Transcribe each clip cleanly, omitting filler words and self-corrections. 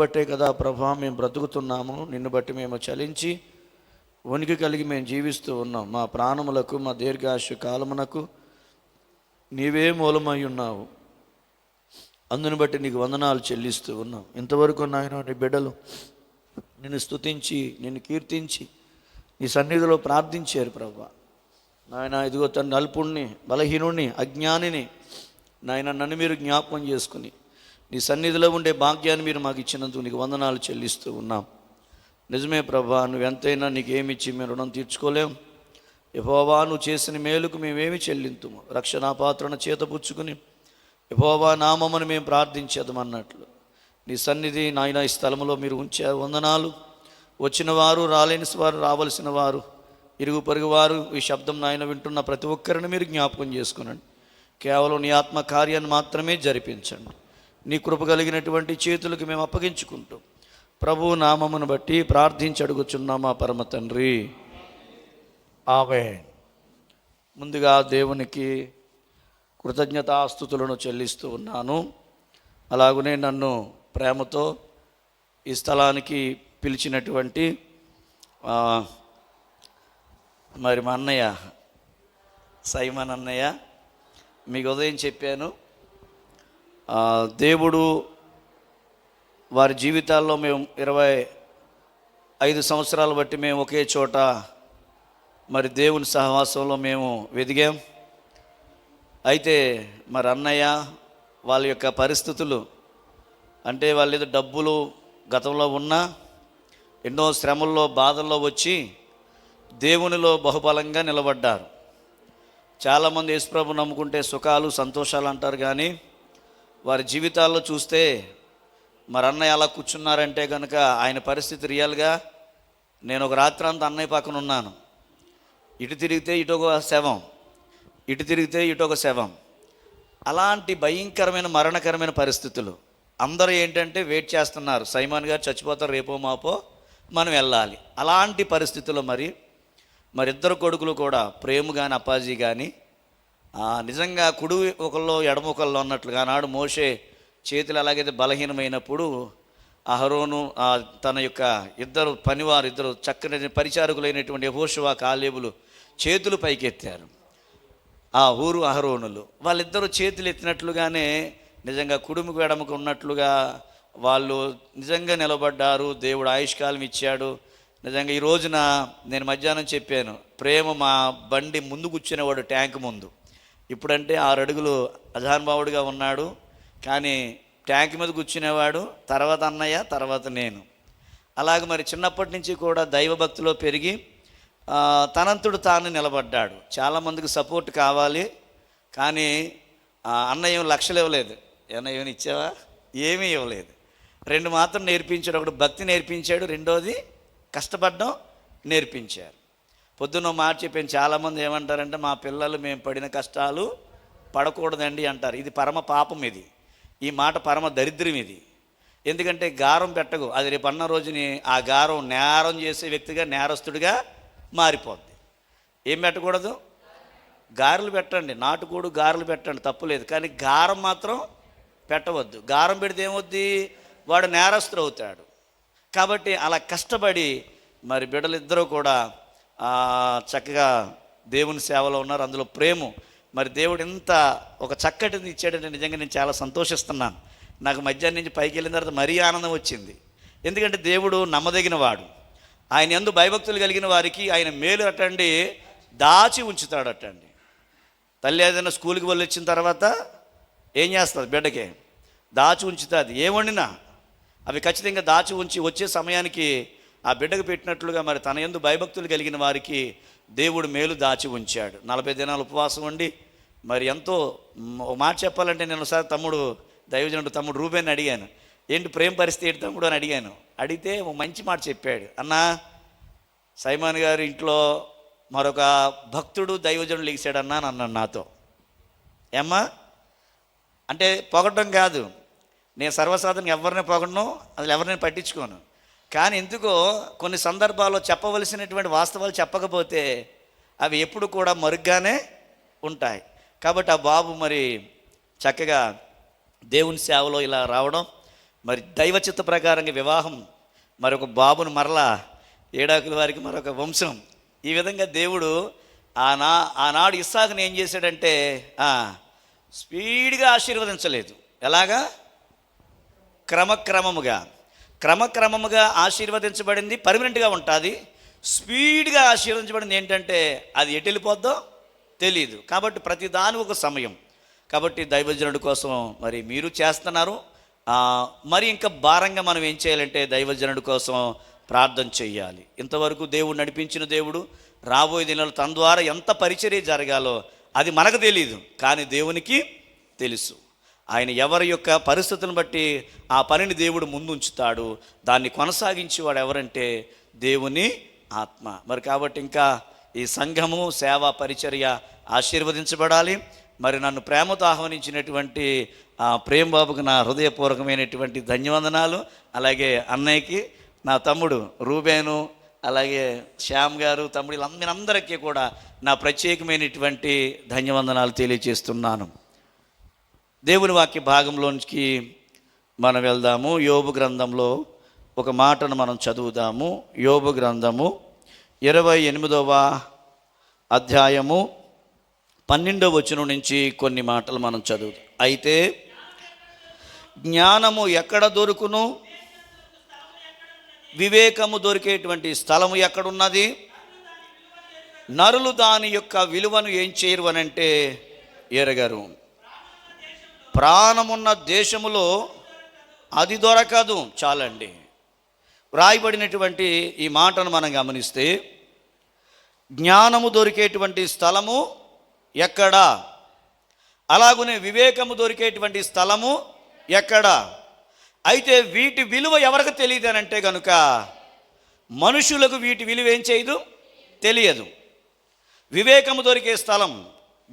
బట్టే కదా ప్రభా మేము బ్రతుకుతున్నాము, నిన్ను బట్టి మేము చలించి వణికి కలిగి మేము జీవిస్తూ ఉన్నాం. మా ప్రాణములకు మా దీర్ఘాయుష్య కాలమునకు నీవే మూలమై ఉన్నావు. అందుని బట్టి నీకు వందనాలు చెల్లిస్తూ ఉన్నాం. ఇంతవరకు నాయన నీ బిడ్డలు నిన్ను స్తుతించి నిన్ను కీర్తించి నీ సన్నిధిలో ప్రార్థించారు ప్రభా. నాయన ఇదిగో తన అల్పుణ్ణి, బలహీనుణ్ణి, అజ్ఞానిని నాయన నన్ను మీరు జ్ఞాపకం చేసుకుని నీ సన్నిధిలో ఉండే భాగ్యాన్ని మీరు మాకు ఇచ్చినందుకు నీకు వందనాలు చెల్లిస్తూ ఉన్నాం. నిజమే ప్రభా, నువ్వు ఎంతైనా నీకేమిచ్చి మేము రుణం తీర్చుకోలేం. యెహోవా నువ్వు చేసిన మేలుకు మేమేమి చెల్లింతుము. రక్షణ పాత్రను చేతపుచ్చుకుని యెహోవా నామమును మేము ప్రార్థించేదమన్నట్లు నీ సన్నిధి నాయన ఈ స్థలంలో మీరు ఉంచారు. వందనాలు. వచ్చిన వారు, రాలేని వారు, రావలసిన వారు, ఇరుగు పొరుగు వారు, ఈ శబ్దం నాయన వింటున్న ప్రతి ఒక్కరిని మీరు జ్ఞాపకం చేసుకునండి. కేవలం నీ ఆత్మ కార్యాన్ని మాత్రమే జరిపించండి. నీ కృప కలిగినటువంటి చేతులకు మేము అప్పగించుకుంటాం. ప్రభు నామమును బట్టి ప్రార్థించి అడుగుచున్నామా పరమ తండ్రి, ఆమేన్. ముందుగా దేవునికి కృతజ్ఞతాస్తుతులను చెల్లిస్తూ ఉన్నాను. అలాగనే నన్ను ప్రేమతో ఈ స్థలానికి పిలిచినటువంటి మరి మా అన్నయ్య సైమన్ అన్నయ్య, మీకు ఉదయం చెప్పాను, దేవుడు వారి జీవితాల్లో మేము 25 సంవత్సరాలు బట్టి మేము ఒకే చోట మరి దేవుని సహవాసంలో మేము వెదిగాం. అయితే మరి అన్నయ్య వాళ్ళ యొక్క పరిస్థితులు అంటే వాళ్ళ ఏదో డబ్బులు గతంలో ఉన్నా ఎన్నో శ్రమల్లో బాధల్లో వచ్చి దేవునిలో బహుబలంగా నిలబడ్డారు. చాలామంది యేసుప్రభు నమ్ముకుంటే సుఖాలు సంతోషాలు అంటారు, కానీ వారి జీవితాల్లో చూస్తే మరి అన్నయ్య అలా కూర్చున్నారంటే కనుక ఆయన పరిస్థితి రియల్గా, నేను ఒక రాత్రంతా అన్నయ్య పక్కన ఉన్నాను. ఇటు తిరిగితే ఇటు ఒక శవం, ఇటు తిరిగితే ఇటు ఒక శవం. అలాంటి భయంకరమైన మరణకరమైన పరిస్థితులు. అందరూ ఏంటంటే వెయిట్ చేస్తున్నారు, సైమాన్ గారు చచ్చిపోతారు రేపో మాపో మనం వెళ్ళాలి. అలాంటి పరిస్థితుల్లో మరి ఇద్దరు కొడుకులు కూడా, ప్రేమ కానీ అప్పాజీ కానీ నిజంగా కుడి ఒకళ్ళు ఎడమ ఒకళ్ళు అన్నట్లుగా ఆనాడు మోషే చేతులు ఎలాగైతే బలహీనమైనప్పుడు అహరోను తన యొక్క ఇద్దరు పనివారు, ఇద్దరు చక్కని పరిచారకులైనటువంటి యెహోషువ, కాలేబులు చేతులు పైకెత్తారు. ఆ ఊరు అహరోనులు వాళ్ళిద్దరూ చేతులు ఎత్తినట్లుగానే నిజంగా కుడుముకు ఎడమకు ఉన్నట్లుగా వాళ్ళు నిజంగా నిలబడ్డారు. దేవుడు ఆయుష్కాలం ఇచ్చాడు. నిజంగా ఈ రోజున నేను మధ్యాహ్నం చెప్పాను, ప్రేమ మా బండి ముందు కూర్చునేవాడు ట్యాంక్ ముందు. ఇప్పుడంటే 6 అడుగులు అజానుభావుడిగా ఉన్నాడు, కానీ ట్యాంక్ మీద కూర్చునేవాడు. తర్వాత అన్నయ్య, తర్వాత నేను. అలాగే మరి చిన్నప్పటి నుంచి కూడా దైవభక్తిలో పెరిగి తనంతుడు తాను నిలబడ్డాడు. చాలామందికి సపోర్ట్ కావాలి, కానీ అన్నయ్య లక్షలు ఇవ్వలేదు. ఏమన్నా ఇచ్చావా? ఏమీ ఇవ్వలేదు. 2 మాత్రం నేర్పించాడు. ఒకటి భక్తి నేర్పించాడు, రెండోది కష్టపడడం నేర్పించారు. పొద్దున్న మాట చెప్పాను, చాలామంది ఏమంటారంటే మా పిల్లలు మేము పడిన కష్టాలు పడకూడదండి అంటారు. ఇది పరమ పాపం. ఈ మాట పరమ దరిద్రం. ఎందుకంటే గారం పెట్టకు, అది రేపు అన్న రోజుని ఆ గారం నేరం చేసే వ్యక్తిగా, నేరస్తుడిగా మారిపోద్ది. ఏం పెట్టకూడదు? గారెలు పెట్టండి, నాటుకోడు గారెలు పెట్టండి, తప్పులేదు, కానీ గారం మాత్రం పెట్టవద్దు. గారం పెడితే ఏమవుద్ది? వాడు నేరస్తుడు అవుతాడు. కాబట్టి అలా కష్టపడి మరి బిడ్డలిద్దరూ కూడా చక్కగా దేవుని సేవలో ఉన్నారు. అందులో ప్రేమ మరి దేవుడు ఎంత ఒక చక్కటిది ఇచ్చాడంటే నిజంగా నేను చాలా సంతోషిస్తున్నాను. నాకు మధ్యాహ్నం నుంచి పైకి వెళ్ళిన తర్వాత మరీ ఆనందం వచ్చింది. ఎందుకంటే దేవుడు నమ్మదగిన వాడు. ఆయన యందు భయభక్తులు కలిగిన వారికి ఆయన మేలు అటండి దాచి ఉంచుతాడటండి. తల్లి ఏదైనా స్కూల్కి వెళ్ళి వచ్చిన తర్వాత ఏం చేస్తుంది? బిడ్డకి దాచి ఉంచుతుంది. ఏమండినా అవి ఖచ్చితంగా దాచి ఉంచి వచ్చే సమయానికి ఆ బిడ్డకు పెట్టినట్లుగా మరి తన యందు భయభక్తులు కలిగిన వారికి దేవుడు మేలు దాచి ఉంచాడు. 40 దినాలు ఉపవాసం ఉండి మరి ఎంతో, ఒక మాట చెప్పాలంటే నేను ఒకసారి దైవజనుడు తమ్ముడు రూబేని అడిగాను, ఏంటి ప్రేమ పరిస్థితి ఏంటి తమ్ముడు అని అడిగాను. అడిగితే ఒక మంచి మాట చెప్పాడు. అన్నా, సైమాన్ గారు ఇంట్లో మరొక భక్తుడు దైవజనుడు లిగిశాడన్నా అని అన్నాడు నాతో. ఏమ్మా అంటే పొగడం కాదు, నేను సర్వసాధారణంగా ఎవరిని పొగడను, అసలు ఎవరిని పట్టించుకోను. కానీ ఎందుకో కొన్ని సందర్భాల్లో చెప్పవలసినటువంటి వాస్తవాలు చెప్పకపోతే అవి ఎప్పుడు కూడా మరుగ్గానే ఉంటాయి. కాబట్టి ఆ బాబు మరి చక్కగా దేవుని సేవలో ఇలా రావడం, మరి దైవచిత్త ప్రకారంగా వివాహం, మరొక బాబును మరలా ఏడాకుల వారికి మరొక వంశం. ఈ విధంగా దేవుడు ఆనాడు ఇస్సాకుని ఏం చేశాడంటే స్పీడ్గా ఆశీర్వదించలేదు. ఎలాగా? క్రమక్రమముగా ఆశీర్వదించబడింది పర్మనెంట్గా ఉంటుంది. స్పీడ్గా ఆశీర్వదించబడింది ఏంటంటే అది ఎటు వెళ్ళిపోద్దో తెలియదు. కాబట్టి ప్రతిదాని ఒక సమయం. కాబట్టి దైవజనుడి కోసం మరి మీరు చేస్తున్నారు. మరి ఇంకా భారంగా మనం ఏం చేయాలంటే దైవజనుడి కోసం ప్రార్థన చేయాలి. ఇంతవరకు దేవుడు నడిపించిన దేవుడు రాబోయే దినాలు తన ద్వారా ఎంత పరిచర్య జరగాలో అది మనకు తెలియదు, కానీ దేవునికి తెలుసు. ఆయన ఎవరి యొక్క పరిస్థితులను బట్టి ఆ పనిని దేవుడు ముందుంచుతాడు. దాన్ని కొనసాగించేవాడు ఎవరంటే దేవుని ఆత్మ. మరి కాబట్టి ఇంకా ఈ సంఘము సేవా పరిచర్య ఆశీర్వదించబడాలి. మరి నన్ను ప్రేమతో ఆహ్వానించినటువంటి ప్రేమ్ బాబుకు నా హృదయపూర్వకమైనటువంటి ధన్యవందనాలు. అలాగే అన్నయ్యకి, నా తమ్ముడు రూబేను, అలాగే శ్యామ్ గారు, తమ్ముడు అందరికీ కూడా నా ప్రత్యేకమైనటువంటి ధన్యవందనాలు తెలియజేస్తున్నాను. దేవుని వాక్య భాగంలోనికి మనం వెళ్దాము. యోబు గ్రంథంలో ఒక మాటను మనం చదువుదాము. యోబు గ్రంథము 28వ అధ్యాయము 12వ వచనం నుంచి కొన్ని మాటలు మనం చదువుదాం. అయితే జ్ఞానము ఎక్కడ దొరుకును? వివేకము దొరికేటువంటి స్థలము ఎక్కడున్నది? నరులు దాని యొక్క విలువను ఏం చేయరు అనంటే ఎరగరు. ప్రాణమున్న దేశములో అది దొరకదు. చాలండి. వ్రాయబడినటువంటి ఈ మాటను మనం గమనిస్తే జ్ఞానము దొరికేటువంటి స్థలము ఎక్కడా, అలాగనే వివేకము దొరికేటువంటి స్థలము ఎక్కడా. అయితే వీటి విలువ ఎవరికి తెలియదు అని అంటే కనుక మనుషులకు వీటి విలువ ఏం చేయదు, తెలియదు. వివేకము దొరికే స్థలం,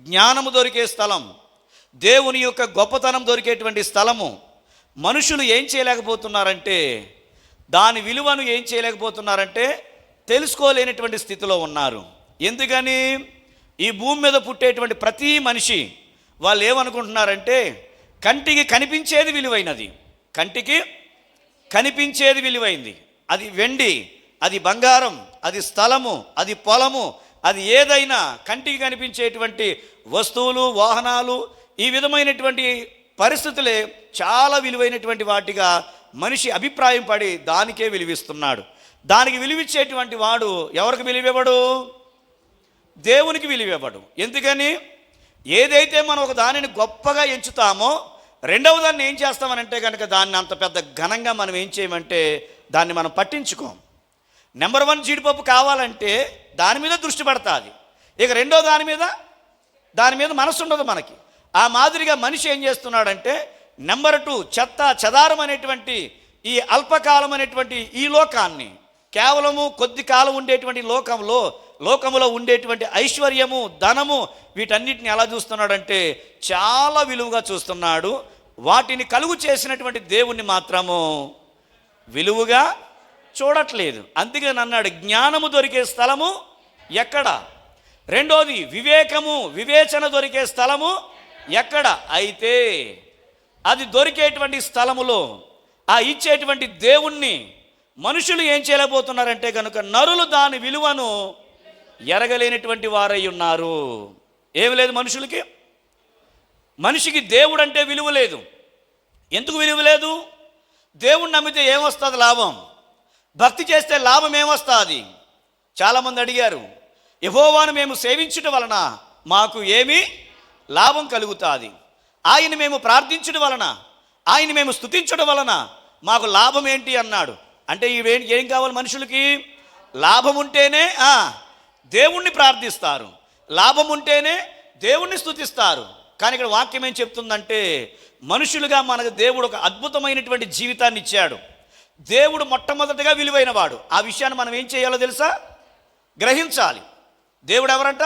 జ్ఞానము దొరికే స్థలం, దేవుని యొక్క గొప్పతనం దొరికేటువంటి స్థలము మనుషులు ఏం చేయలేకపోతున్నారంటే, దాని విలువను ఏం చేయలేకపోతున్నారంటే తెలుసుకోలేనటువంటి స్థితిలో ఉన్నారు. ఎందుకని? ఈ భూమి మీద పుట్టేటువంటి ప్రతి మనిషి వాళ్ళు ఏమనుకుంటున్నారంటే కంటికి కనిపించేది విలువైనది, కంటికి కనిపించేది విలువైంది. అది వెండి, అది బంగారం, అది స్థలము, అది పొలము, అది ఏదైనా కంటికి కనిపించేటువంటి వస్తువులు, వాహనాలు, ఈ విధమైనటువంటి పరిస్థితులే చాలా విలువైనటువంటి వాటిగా మనిషి అభిప్రాయం పడి దానికే విలువిస్తున్నాడు. దానికి విలువిచ్చేటువంటి వాడు ఎవరికి విలువివ్వడు? దేవునికి విలువివ్వడు. ఎందుకని? ఏదైతే మనం ఒక దానిని గొప్పగా ఎంచుతామో రెండవ దాన్ని ఏం చేస్తామనంటే కనుక దాన్ని అంత పెద్ద ఘనంగా మనం ఏం చేయమంటే దాన్ని మనం పట్టించుకోం. నెంబర్ 1 జీడిపప్పు కావాలంటే దాని మీద దృష్టి పడుతుంది, ఇక రెండో దాని మీద మనసు ఉండదు మనకి. ఆ మాదిరిగా మనిషి ఏం చేస్తున్నాడంటే నెంబర్ 2 చెత్త చెదారం అనేటువంటి ఈ అల్పకాలం అనేటువంటి ఈ లోకాన్ని, కేవలము కొద్ది కాలం ఉండేటువంటి లోకములో ఉండేటువంటి ఐశ్వర్యము, ధనము, వీటన్నిటిని ఎలా చూస్తున్నాడంటే చాలా విలువగా చూస్తున్నాడు. వాటిని కలుగు చేసినటువంటి దేవుణ్ణి మాత్రము విలువగా చూడట్లేదు. అందుకని అన్నాడు జ్ఞానము దొరికే స్థలము ఎక్కడ? రెండోది వివేచన దొరికే స్థలము ఎక్కడ? అయితే అది దొరికేటువంటి స్థలములో ఆ ఇచ్చేటువంటి దేవుణ్ణి మనుషులు ఏం చేయలేకపోతున్నారంటే కనుక నరులు దాని విలువను ఎరగలేనటువంటి వారై ఉన్నారు. ఏమి లేదు మనిషికి దేవుడు అంటే విలువ లేదు. ఎందుకు విలువ లేదు? దేవుణ్ణి నమ్మితే ఏమొస్తుంది లాభం? భక్తి చేస్తే లాభం ఏమొస్తుంది? చాలామంది అడిగారు, యెహోవాను మేము సేవించడం వలన మాకు ఏమి లాభం కలుగుతుంది? ఆయన మేము ప్రార్థించడం వలన, ఆయన మేము స్తుతించడం వలన మాకు లాభం ఏంటి అన్నాడు. అంటే ఏం కావాలి మనుషులకి? లాభం ఉంటేనే దేవుణ్ణి ప్రార్థిస్తారు, లాభం ఉంటేనే దేవుణ్ణి స్తుతిస్తారు. కానీ ఇక్కడ వాక్యం ఏం చెప్తుందంటే మనుషులుగా మనకు దేవుడు ఒక అద్భుతమైనటువంటి జీవితాన్ని ఇచ్చాడు. దేవుడు మొట్టమొదటిగా విలువైన వాడు. ఆ విషయాన్ని మనం ఏం చేయాలో తెలుసా? గ్రహించాలి. దేవుడు ఎవరంట?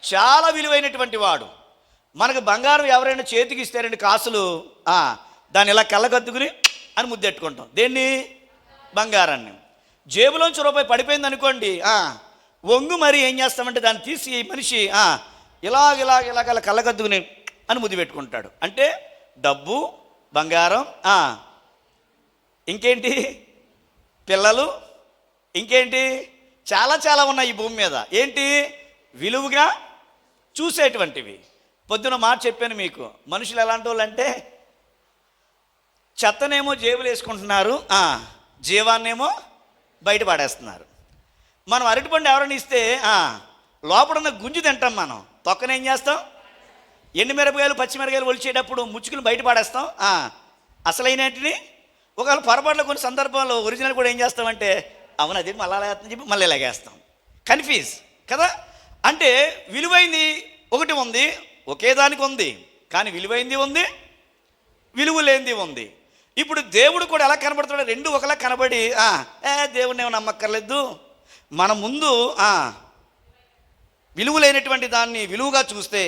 చాలా విలువైనటువంటి వాడు. మనకు బంగారం ఎవరైనా చేతికి ఇస్తే 2 కాసులు దాన్ని ఇలా కళ్ళకద్దుకుని అని ముద్దెట్టుకుంటాం. దేన్ని? బంగారాన్ని. జేబులోంచి రూపాయి పడిపోయింది అనుకోండి, వంగు మరి ఏం చేస్తామంటే దాన్ని తీసి మనిషి ఇలాగ కళ్ళకద్దుకుని అని ముద్దు పెట్టుకుంటాడు. అంటే డబ్బు, బంగారం ఇంకేంటి? పిల్లలు. ఇంకేంటి? చాలా చాలా ఉన్నాయి ఈ భూమి మీద. ఏంటి? విలువగా చూసేటువంటివి. పొద్దున మాట చెప్పాను మీకు, మనుషులు ఎలాంటి వాళ్ళు అంటే చెత్తనేమో జేబులు వేసుకుంటున్నారు, జీవాన్నేమో బయట పడేస్తున్నారు. మనం అరటిపండు ఎవరైనా ఇస్తే లోపడున్న గుంజు తింటాం, మనం తొక్కనేం చేస్తాం? ఎండుమిరపకాయలు పచ్చిమిరపకాయలు ఒలిచేటప్పుడు ముచ్చుకుని బయట పడేస్తాం. అసలైనటిని ఒకవేళ పొరపాటులో కొన్ని సందర్భాల్లో ఒరిజినల్ కూడా ఏం చేస్తామంటే అవును అది మళ్ళీ అలాగేస్తుందని చెప్పి మళ్ళీ ఇలాగేస్తాం. కన్ఫ్యూజ్ కదా. అంటే విలువైంది ఒకటి ఉంది, ఒకే దానికి ఉంది, కానీ విలువైంది ఉంది, విలువ లేనిది ఉంది. ఇప్పుడు దేవుడు కూడా ఎలా కనబడుతున్నాడు? రెండు ఒకలా కనబడి దేవుడిని ఏమో నమ్మక్కర్లేదు, మన ముందు విలువ లేనటువంటి దాన్ని విలువగా చూస్తే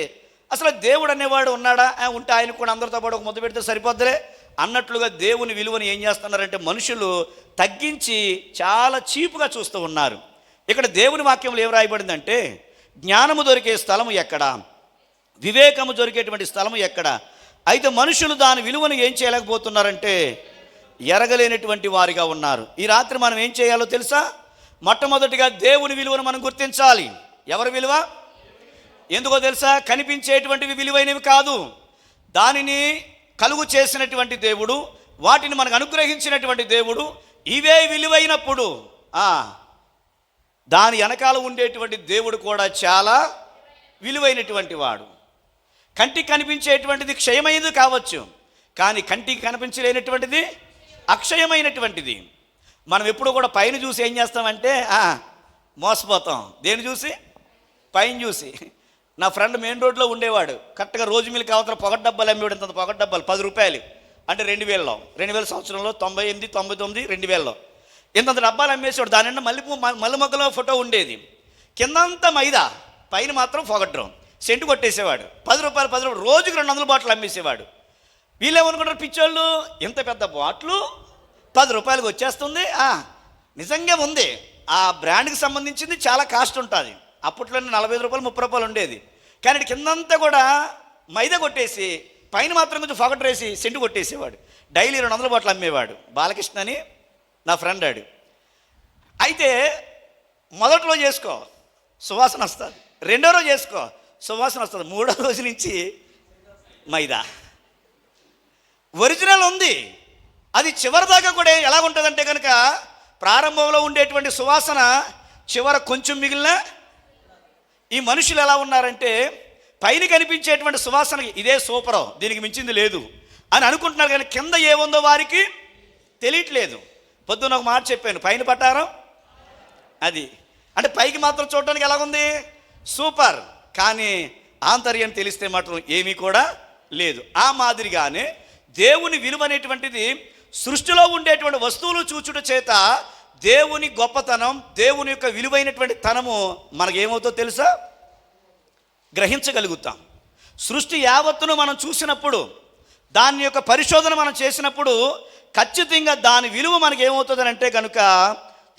అసలు దేవుడు అనేవాడు ఉన్నాడా? ఉంటే ఆయన కూడా అందరితో పాటు ఒక ముద్ద పెడితే సరిపోద్దులే అన్నట్లుగా దేవుని విలువని ఏం చేస్తున్నారంటే మనుషులు తగ్గించి చాలా చీపుగా చూస్తూ ఉన్నారు. ఇక్కడ దేవుని వాక్యంలో ఏం రాయబడిందంటే జ్ఞానము దొరికే స్థలము ఎక్కడ, వివేకము దొరికేటువంటి స్థలము ఎక్కడ? అయితే మనుషులు దాని విలువను ఏం చేయలేకపోతున్నారంటే ఎరగలేనటువంటి వారిగా ఉన్నారు. ఈ రాత్రి మనం ఏం చేయాలో తెలుసా? మొట్టమొదటిగా దేవుని విలువను మనం గుర్తించాలి. ఎవరి విలువ? ఎందుకో తెలుసా? కనిపించేటువంటివి విలువైనవి కాదు, దానిని కలుగు చేసినటువంటి దేవుడు, వాటిని మనకు అనుగ్రహించినటువంటి దేవుడు, ఇవే విలువైనప్పుడు దాని వెనకాల ఉండేటువంటి దేవుడు కూడా చాలా విలువైనటువంటి వాడు. కంటికి కనిపించేటువంటిది క్షయమైనది కావచ్చు, కానీ కంటికి కనిపించలేనటువంటిది అక్షయమైనటువంటిది. మనం ఎప్పుడు కూడా పైన చూసి ఏం చేస్తామంటే మోసపోతాం. దేని చూసి? పైన చూసి. నా ఫ్రెండ్ మెయిన్ రోడ్లో ఉండేవాడు, కరెక్ట్గా రోజు మిల్క్ అవతల పొగట్ డబ్బాలు అమ్మేవాడు. ఇంత పొగట్ డబ్బాలు 10 రూపాయలు, అంటే 2000 సంవత్సరంలో 98, 99, 2000 ఇంత డబ్బాలు అమ్మేసేవాడు. దాని నిండా మల్లె మొగ్గలో ఫోటో ఉండేది, కిందంతా మైదా, పైన మాత్రం పొగడ్రం, సెంటు కొట్టేసేవాడు. 10 రూపాయలు రోజుకి 200 బాటిల్ అమ్మేసేవాడు. వీళ్ళేమనుకుంటారు పిచ్చోళ్ళు, ఇంత పెద్ద బాటిల్ 10 రూపాయలకు వచ్చేస్తుంది. నిజంగా ఉంది, ఆ బ్రాండ్కి సంబంధించింది చాలా కాస్ట్ ఉంటుంది. అప్పట్లోనే 45 రూపాయలు 30 రూపాయలు ఉండేది, కానీ కిందంతా కూడా మైదా కొట్టేసి పైన మాత్రం కొంచెం పొగట్ వేసి సెంటు కొట్టేసేవాడు. డైలీ 200 బాటిల్ అమ్మేవాడు. బాలకృష్ణ అని నా ఫ్రెండ్ ఆడు. అయితే మొదటి రోజు చేసుకో సువాసన వస్తుంది, రెండో రోజు చేసుకో సువాసన వస్తుంది, మూడో రోజు నుంచి మైదా. ఒరిజినల్ ఉంది, అది చివరిదాకా కూడా ఎలా ఉంటుందంటే కనుక ప్రారంభంలో ఉండేటువంటి సువాసన చివర కొంచెం మిగిలిన. ఈ మనుషులు ఎలా ఉన్నారంటే పైన కనిపించేటువంటి సువాసన ఇదే సూపరం, దీనికి మించింది లేదు అని అనుకుంటున్నారు, కానీ కింద ఏముందో వారికి తెలియట్లేదు. పొద్దున్న ఒక మాట చెప్పాను, పైన పట్టారం అది, అంటే పైకి మాత్రం చూడడానికి ఎలాగుంది సూపర్, కానీ ఆంతర్యం తెలిస్తే మాత్రం ఏమీ కూడా లేదు. ఆ మాదిరిగానే దేవుని విలువ అనేటువంటిది సృష్టిలో ఉండేటువంటి వస్తువులు చూచుట చేత దేవుని గొప్పతనం, దేవుని యొక్క విలువైనటువంటి తనము మనకేమవుతో తెలుసా? గ్రహించగలుగుతాం. సృష్టి యావత్తును మనం చూసినప్పుడు, దాని యొక్క పరిశోధన మనం చేసినప్పుడు ఖచ్చితంగా దాని విలువ మనకి ఏమవుతుందని అంటే కనుక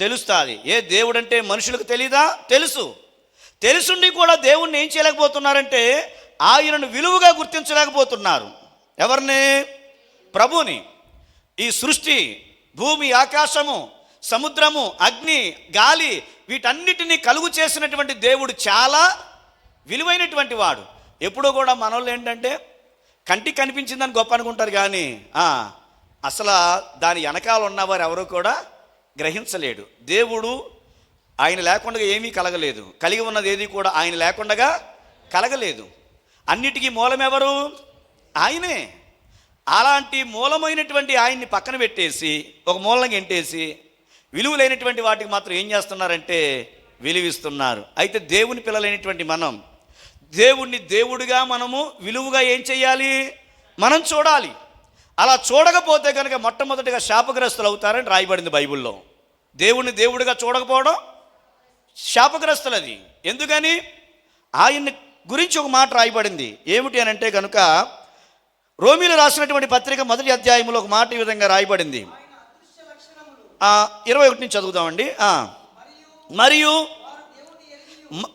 తెలుస్తుంది. దేవుడు అంటే మనుషులకు తెలీదా? తెలుసుండి కూడా దేవుణ్ణి ఏం చేయలేకపోతున్నారంటే ఆయనను విలువగా గుర్తించలేకపోతున్నారు. ఎవరిని? ప్రభుని. ఈ సృష్టి, భూమి, ఆకాశము, సముద్రము, అగ్ని, గాలి, వీటన్నిటినీ కలుగు చేసినటువంటి దేవుడు చాలా విలువైనటువంటి వాడు. ఎప్పుడూ కూడా మనోళ్ళు ఏంటంటే కంటికి కనిపించిందని గొప్ప అనుకుంటారు, కానీ అసలు దాని వెనకాల ఉన్నవారు ఎవరు కూడా గ్రహించలేడు. దేవుడు ఆయన లేకుండా ఏమీ కలగలేదు, కలిగి ఉన్నది ఏది కూడా ఆయన లేకుండా కలగలేదు. అన్నిటికీ మూలం ఎవరు? ఆయనే. అలాంటి మూలమైనటువంటి ఆయన్ని పక్కన పెట్టేసి ఒక మూలంగా ఎంటేసి విలువ లేనటువంటి వాటికి మాత్రం ఏం చేస్తున్నారంటే విలువిస్తున్నారు. అయితే దేవుని పిల్లలైనటువంటి మనం దేవుణ్ణి దేవుడిగా మనము విలువగా ఏం చేయాలి? మనం చూడాలి. అలా చూడకపోతే కనుక మొట్టమొదటిగా శాపగ్రస్తులు అవుతారని రాయబడింది బైబిల్లో. దేవుణ్ణి దేవుడిగా చూడకపోవడం శాపగ్రస్తులు. అది ఎందుకని? ఆయన్ని గురించి ఒక మాట రాయబడింది. ఏమిటి అని అంటే కనుక రోమీలు రాసినటువంటి పత్రిక 1వ అధ్యాయంలో ఒక మాట ఈ విధంగా రాయబడింది. 21 నుంచి చదువుదామండి. మరియు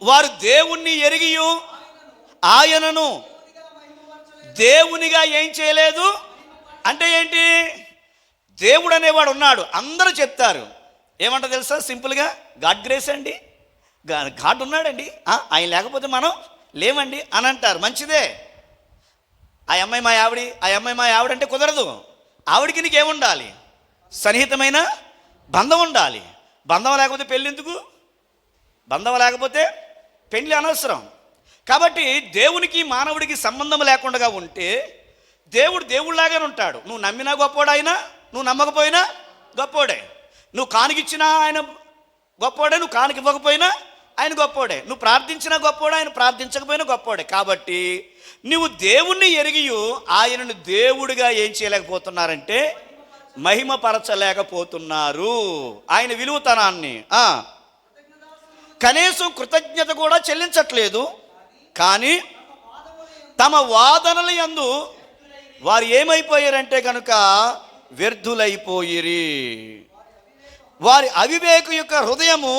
వారు దేవుణ్ణి ఎరిగియు ఆయనను దేవునిగా ఏం చేయలేదు. అంటే ఏంటి? దేవుడు అనేవాడు ఉన్నాడు. అందరూ చెప్తారు, ఏమంటారు తెలుసా? సింపుల్గా గాడ్ గ్రేస్ అండి, గాడ్ ఉన్నాడండి, ఆయన లేకపోతే మనం లేమండి అని అంటారు. మంచిదే. ఆ అమ్మాయి మా ఆవిడి, ఆ అమ్మాయి మా ఆవిడంటే కుదరదు. ఆవిడికి నీకేముండాలి? సన్నిహితమైన బంధం ఉండాలి. బంధం లేకపోతే పెళ్ళి ఎందుకు? బంధం లేకపోతే పెళ్ళి అనవసరం. కాబట్టి దేవునికి మానవుడికి సంబంధం లేకుండా ఉంటే దేవుడు దేవుడిలాగానే ఉంటాడు. నువ్వు నమ్మినా గొప్పోడైనా, నువ్వు నమ్మకపోయినా గొప్పోడే. నువ్వు కానుకిచ్చినా ఆయన గొప్పోడే, నువ్వు కానుక ఇవ్వకపోయినా ఆయన గొప్పోడే. నువ్వు ప్రార్థించినా గొప్పోడే, ఆయన ప్రార్థించకపోయినా గొప్పోడే. కాబట్టి నువ్వు దేవుణ్ణి ఎరిగియు ఆయనను దేవుడిగా ఏం చేయలేకపోతున్నారంటే మహిమపరచలేకపోతున్నారు. ఆయన విలువతనాన్ని కనీసం కృతజ్ఞత కూడా చెల్లించట్లేదు. కానీ తమ వాదనల యందు వారు ఏమైపోయారంటే కనుక వ్యర్థులైపోయిరి. వారి అవివేకు యొక్క హృదయము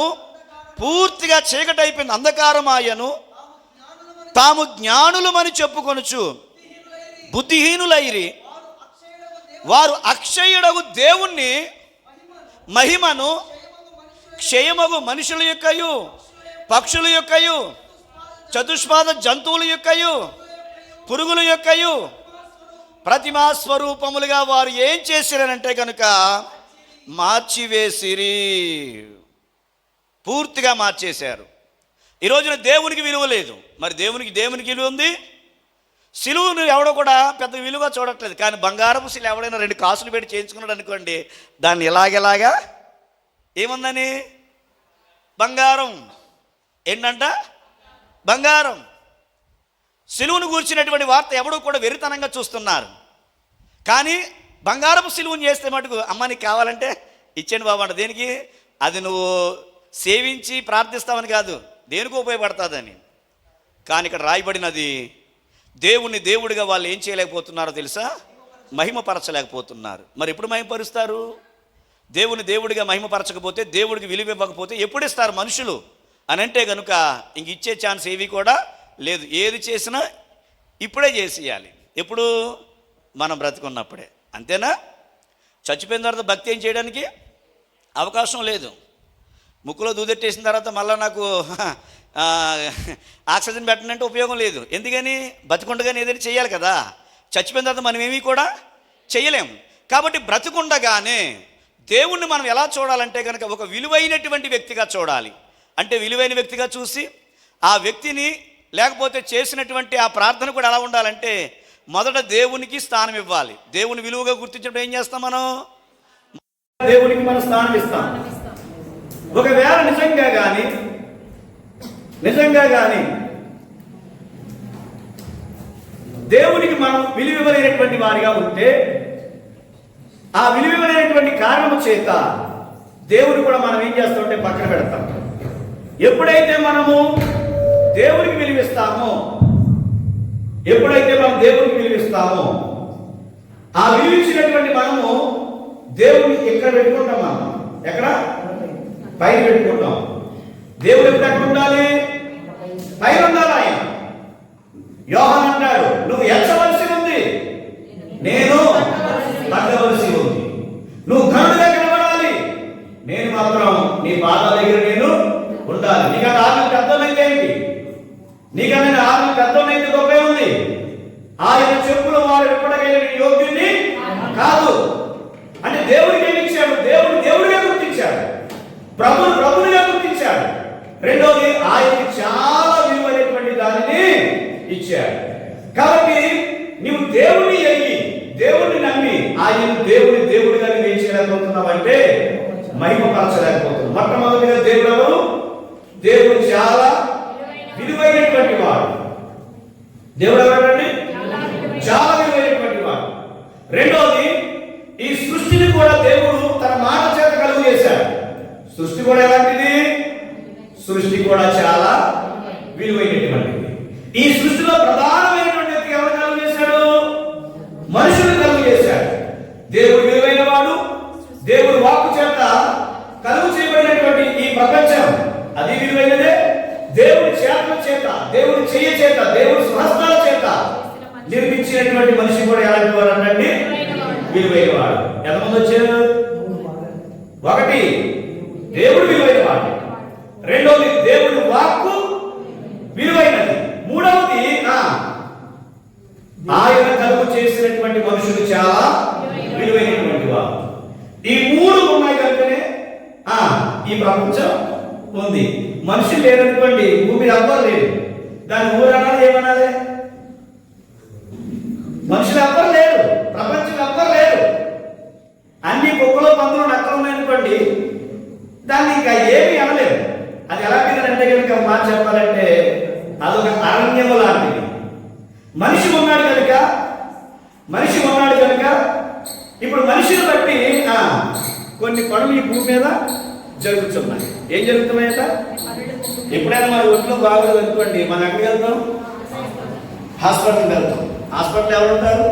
పూర్తిగా చీకటైపోయింది, అంధకారమాయను. తాము జ్ఞానులమని చెప్పుకొనుచు బుద్ధిహీనులైరి. వారు అక్షయుడగు దేవుణ్ణి మహిమను క్షయమగు మనుషుల యొక్కయు, పక్షుల యొక్కయు, చతుష్పాద జంతువుల యొక్కయు, పురుగుల యొక్కయు ప్రతిమా స్వరూపములుగా వారు ఏం చేసిరనంటే కనుక మార్చివేసిరి. పూర్తిగా మార్చేశారు. ఈ రోజున దేవునికి విలువ లేదు. మరి దేవునికి విలువ ఉంది. సిలువను ఎవడో కూడా పెద్ద విలువగా చూడట్లేదు. కానీ బంగారపు శిల ఎవడైనా 2 కాసులు పెట్టి చేయించుకున్నాడు అనుకోండి, దాన్ని ఇలాగెలాగా ఏముందని బంగారం ఏంటంట, బంగారం. సిలువను గూర్చినటువంటి వార్త ఎవడో కూడా వెరితనంగా చూస్తున్నారు. కానీ బంగారపు సిలువను చేస్తే మటుకు అమ్మ నీకు కావాలంటే ఇచ్చేయండి బాబు అంట. దేనికి? అది నువ్వు సేవించి ప్రార్థిస్తావని కాదు, దేనికో ఉపయోగపడుతుందని. కానీ ఇక్కడ రాయబడినది దేవుణ్ణి దేవుడిగా వాళ్ళు ఏం చేయలేకపోతున్నారో తెలుసా? మహిమపరచలేకపోతున్నారు. మరి ఎప్పుడు మహిమపరుస్తారు? దేవుని దేవుడిగా మహిమపరచకపోతే, దేవుడికి విలువ ఇవ్వకపోతే ఎప్పుడు ఇస్తారు మనుషులు అని అంటే కనుక ఇంక ఇచ్చే ఛాన్స్ ఏవి కూడా లేదు. ఏది చేసినా ఇప్పుడే చేసేయాలి. ఎప్పుడు? మనం బ్రతికున్నప్పుడే. అంతేనా? చచ్చిపోయిన తర్వాత భక్తి ఏం చేయడానికి అవకాశం లేదు. ముక్కులో దూదెట్టేసిన తర్వాత మళ్ళీ నాకు ఆక్సిజన్ పెట్టనంటే ఉపయోగం లేదు. ఎందుకని? బతికుండగానే ఏదైనా చేయాలి కదా. చచ్చిపోయిన తర్వాత మనం ఏమీ కూడా చేయలేం. కాబట్టి బ్రతికుండగానే దేవుణ్ణి మనం ఎలా చూడాలంటే కనుక ఒక విలువైనటువంటి వ్యక్తిగా చూడాలి. అంటే విలువైన వ్యక్తిగా చూసి ఆ వ్యక్తిని, లేకపోతే చేసినటువంటి ఆ ప్రార్థన కూడా ఎలా ఉండాలంటే మొదట దేవునికి స్థానం ఇవ్వాలి. దేవుని విలువగా గుర్తించడం ఏం చేస్తాం మనం? దేవునికి మనం స్థానం ఇస్తాం. ఒకవేళ నిజంగా కానీ దేవునికి మనం విలువైనటువంటి వారిగా ఉంటే ఆ విలువైనటువంటి కారణము చేత దేవుని కూడా మనం ఏం చేస్తామంటే పక్కన పెడతాం. ఎప్పుడైతే మనము దేవునికి విలువిస్తామో, ఆ విలువించినటువంటి మనము దేవుని ఎక్కడ పెట్టుకుంటాం? మనం ఎక్కడ? పైన పెట్టుకుంటాం. దేవుడు ఎప్పుడు ఎక్కడ ఉండాలి? పైన ఉండాలి. ఆయన యోహాను అంటాడు, నువ్వు ఎచ్చవలసి ఉంది, నేను తగ్గవలసి ఉంది. నువ్వు ఘనుడిగా కనబడాలి, నేను మాత్రం నీ పాదాల దగ్గర నేను ఉండాలి. నీకన్నా ఆత్మకి అర్థమైతే ఏంటి? నీకన్నా ఆత్మకి అర్థమైతే గొప్పే ఉంది. ఆయన చెప్పులు వారు ఎప్పటికైనా యోగ్యుని కాదు అంటే దేవుడికి ఏమి ఇచ్చాడు? దేవుడిగా గుర్తించాడు, ప్రభునిగా గుర్తించాడు. రెండోది, ఆయనకి చాలా విలువైనటువంటి దానిని ఇచ్చాడు. కాబట్టి నువ్వు దేవుడిని ఎరిగి, దేవుడిని నమ్మి ఆయన దేవుడిగా నువ్వు ఏం చేయలేకపోతున్నావంటే మహిమపరచలేకపోతున్నావు. మొట్టమొదటిగా దేవుడు ఎవరు? దేవుడు చాలా విలువైనటువంటి వాడు. దేవుడు ఎవరండి? చాలా విలువైనటువంటి వాడు. రెండోది, ఈ సృష్టిని కూడా దేవుడు తన మాట చేత కలుగు చేశాడు. సృష్టి కూడా ఎలాంటిది? సృష్టి కూడా చాలా విలువైనటువంటిది. ఈ సృష్టిలో ప్రధానమైనటువంటి వ్యక్తి ఎవరు కలుగు చేశాడు? మనుషులు కలుగు చేశాడు. దేవుడు విలువైన వాడు. దేవుడు వాక్కు చేత కలుగు చేయబడినటువంటి ఈ ప్రపంచం అది విలువైనదే. దేవుడి చేతుల చేత, దేవుడి చెయ్యి చేత, దేవుడి స్వహస్తాల చేత నిర్మించినటువంటి మనిషి కూడా ఎలాంటి వారు అనండి? విలువైన వాడు. ఎంతమంది వచ్చారు? ఒకటి, దేవుడు విలువైన వాడు. రెండవది, దేవుడి వాక్కు విలువైనది. మూడవది, ఆయన కలుగు చేసినటువంటి మనుషులు చాలా విలువైనటువంటి వారు. ఈ మూడు ఉన్నాయి కనుకనే ఈ ప్రపంచం ఉంది. మనుషులు లేదనుకోండి, భూమి ఎవ్వరు లేదు. దాని ఊరనాలి ఏమనాలి? మనుషులు ఎవ్వరు లేరు, ప్రపంచం ఎవ్వరు లేరు. అన్ని కుక్కలు పందులు నక్కలు ఉన్నాయనుకోండి, దాన్ని ఇంకా ఏమి అనలేరు. అది ఎలాంటిదంటే కనుక మాట చెప్పాలంటే అదొక అరణ్యము లాంటిది. మనిషి ఉన్నాడు కనుక ఇప్పుడు మనిషిని బట్టి కొన్ని పనులు ఈ భూమి మీద జరుగుతున్నాయి. ఏం జరుగుతున్నాయట? ఎప్పుడైనా మన ఒంట్లో బాగోదు అనుకోండి, మనం ఎక్కడికి వెళ్తాం? హాస్పిటల్కి వెళ్తాం. హాస్పిటల్ ఎవరు ఉంటారు?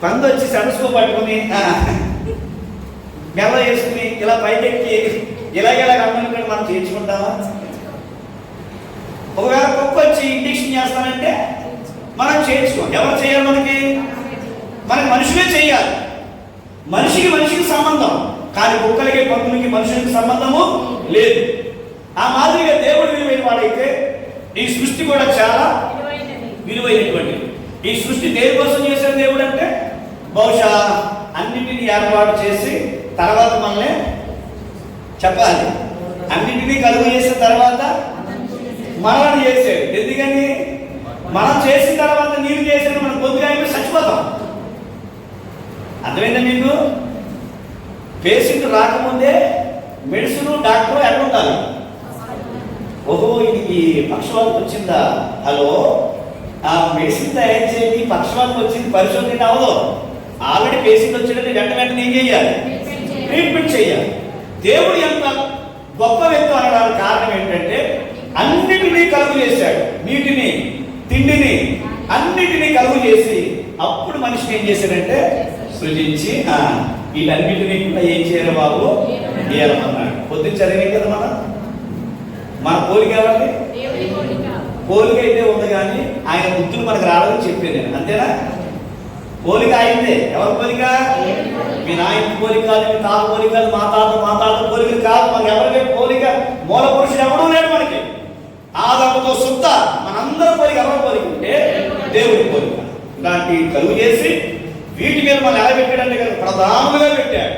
పండు వచ్చి సెటస్కోప్ పట్టుకుని మెల్ల వేసుకుని ఇలా పైకెక్కి ఇలాగెలా అమ్మనుకొని మనం చేయించుకుంటామా? ఒకవేళ కుక్క వచ్చి ఇంజక్షన్ చేస్తానంటే మనం చేయించుకోం. ఎవరు చేయాలి? మనకి మనుషులే చేయాలి. మనిషికి సంబంధం, కానీ కుక్కలకి పందులకి మనుషులకి సంబంధము లేదు. ఆ మాదిరిగా దేవుడు విలువైన వాడైతే ఈ సృష్టి కూడా చాలా విలువైనటువంటిది. ఈ సృష్టి దేనికోసం చేశాడు దేవుడు అంటే, బహుశా అన్నింటినీ ఏర్పాటు చేసి తర్వాత మనల్ని చెప్పాలి. అన్నింటినీ కలుగు చేసిన తర్వాత మనల్ని చేసాడు. ఎందుకని? మనం చేసిన తర్వాత నీరు చేసిన మనం కొద్దిగా చచ్చిపోతాం. అర్థమైందా మీకు? పేషెంట్ రాకముందే మెడిసిన్ డాక్టర్ ఎక్కడ ఉండాలి? ఓహో, ఇది పక్షవాతం వచ్చిందా? హలో, ఆ మెడిసిన్ తయారు చేయండి, పక్షవాతం వచ్చింది, పరిశోధన అవదు. ఆల్రెడీ పేషెంట్ వచ్చేటప్పుడు వెంటనే ఏం చేయాలి? ట్రీట్మెంట్ చేయాలి. దేవుడు ఎంత గొప్ప వ్యక్తి అనడానికి కారణం ఏంటంటే, అన్నిటినీ కలుగు చేశాడు. నీటిని, తిండిని, అన్నిటినీ కలుగు చేసి అప్పుడు మనిషిని ఏం చేశాడంటే సృజించి వీటన్నిటినీ కూడా ఏం చేయరు బాబు ఏమన్నాడు. పొద్దున్న చదివాం కదా మన పోలిక ఎవరిది? పోలిక అయితే ఉంది, కానీ ఆయన బుద్ధులు మనకు రావాలని చెప్పాను నేను. అంతేనా? పోలిక అయిందే. ఎవరి పోలిక? మీ నాయన పోలిక కాదు, మీ తాత పోలిక కాదు, మా తాత పోలిక కాదు. మనకి ఎవరికి పోలిక? మూల పురుషుడు ఎవడూ లేడు మనకి. ఆదాముతో సుత్త మనందరం పోలిక. ఎవరి పోలిక అంటే దేవుడి పోలిక. ఇలాంటి కలుగు చేసి వీటి మీద మనం ఎలా పెట్టాడంటే కనుక ప్రధానంగా పెట్టాడు.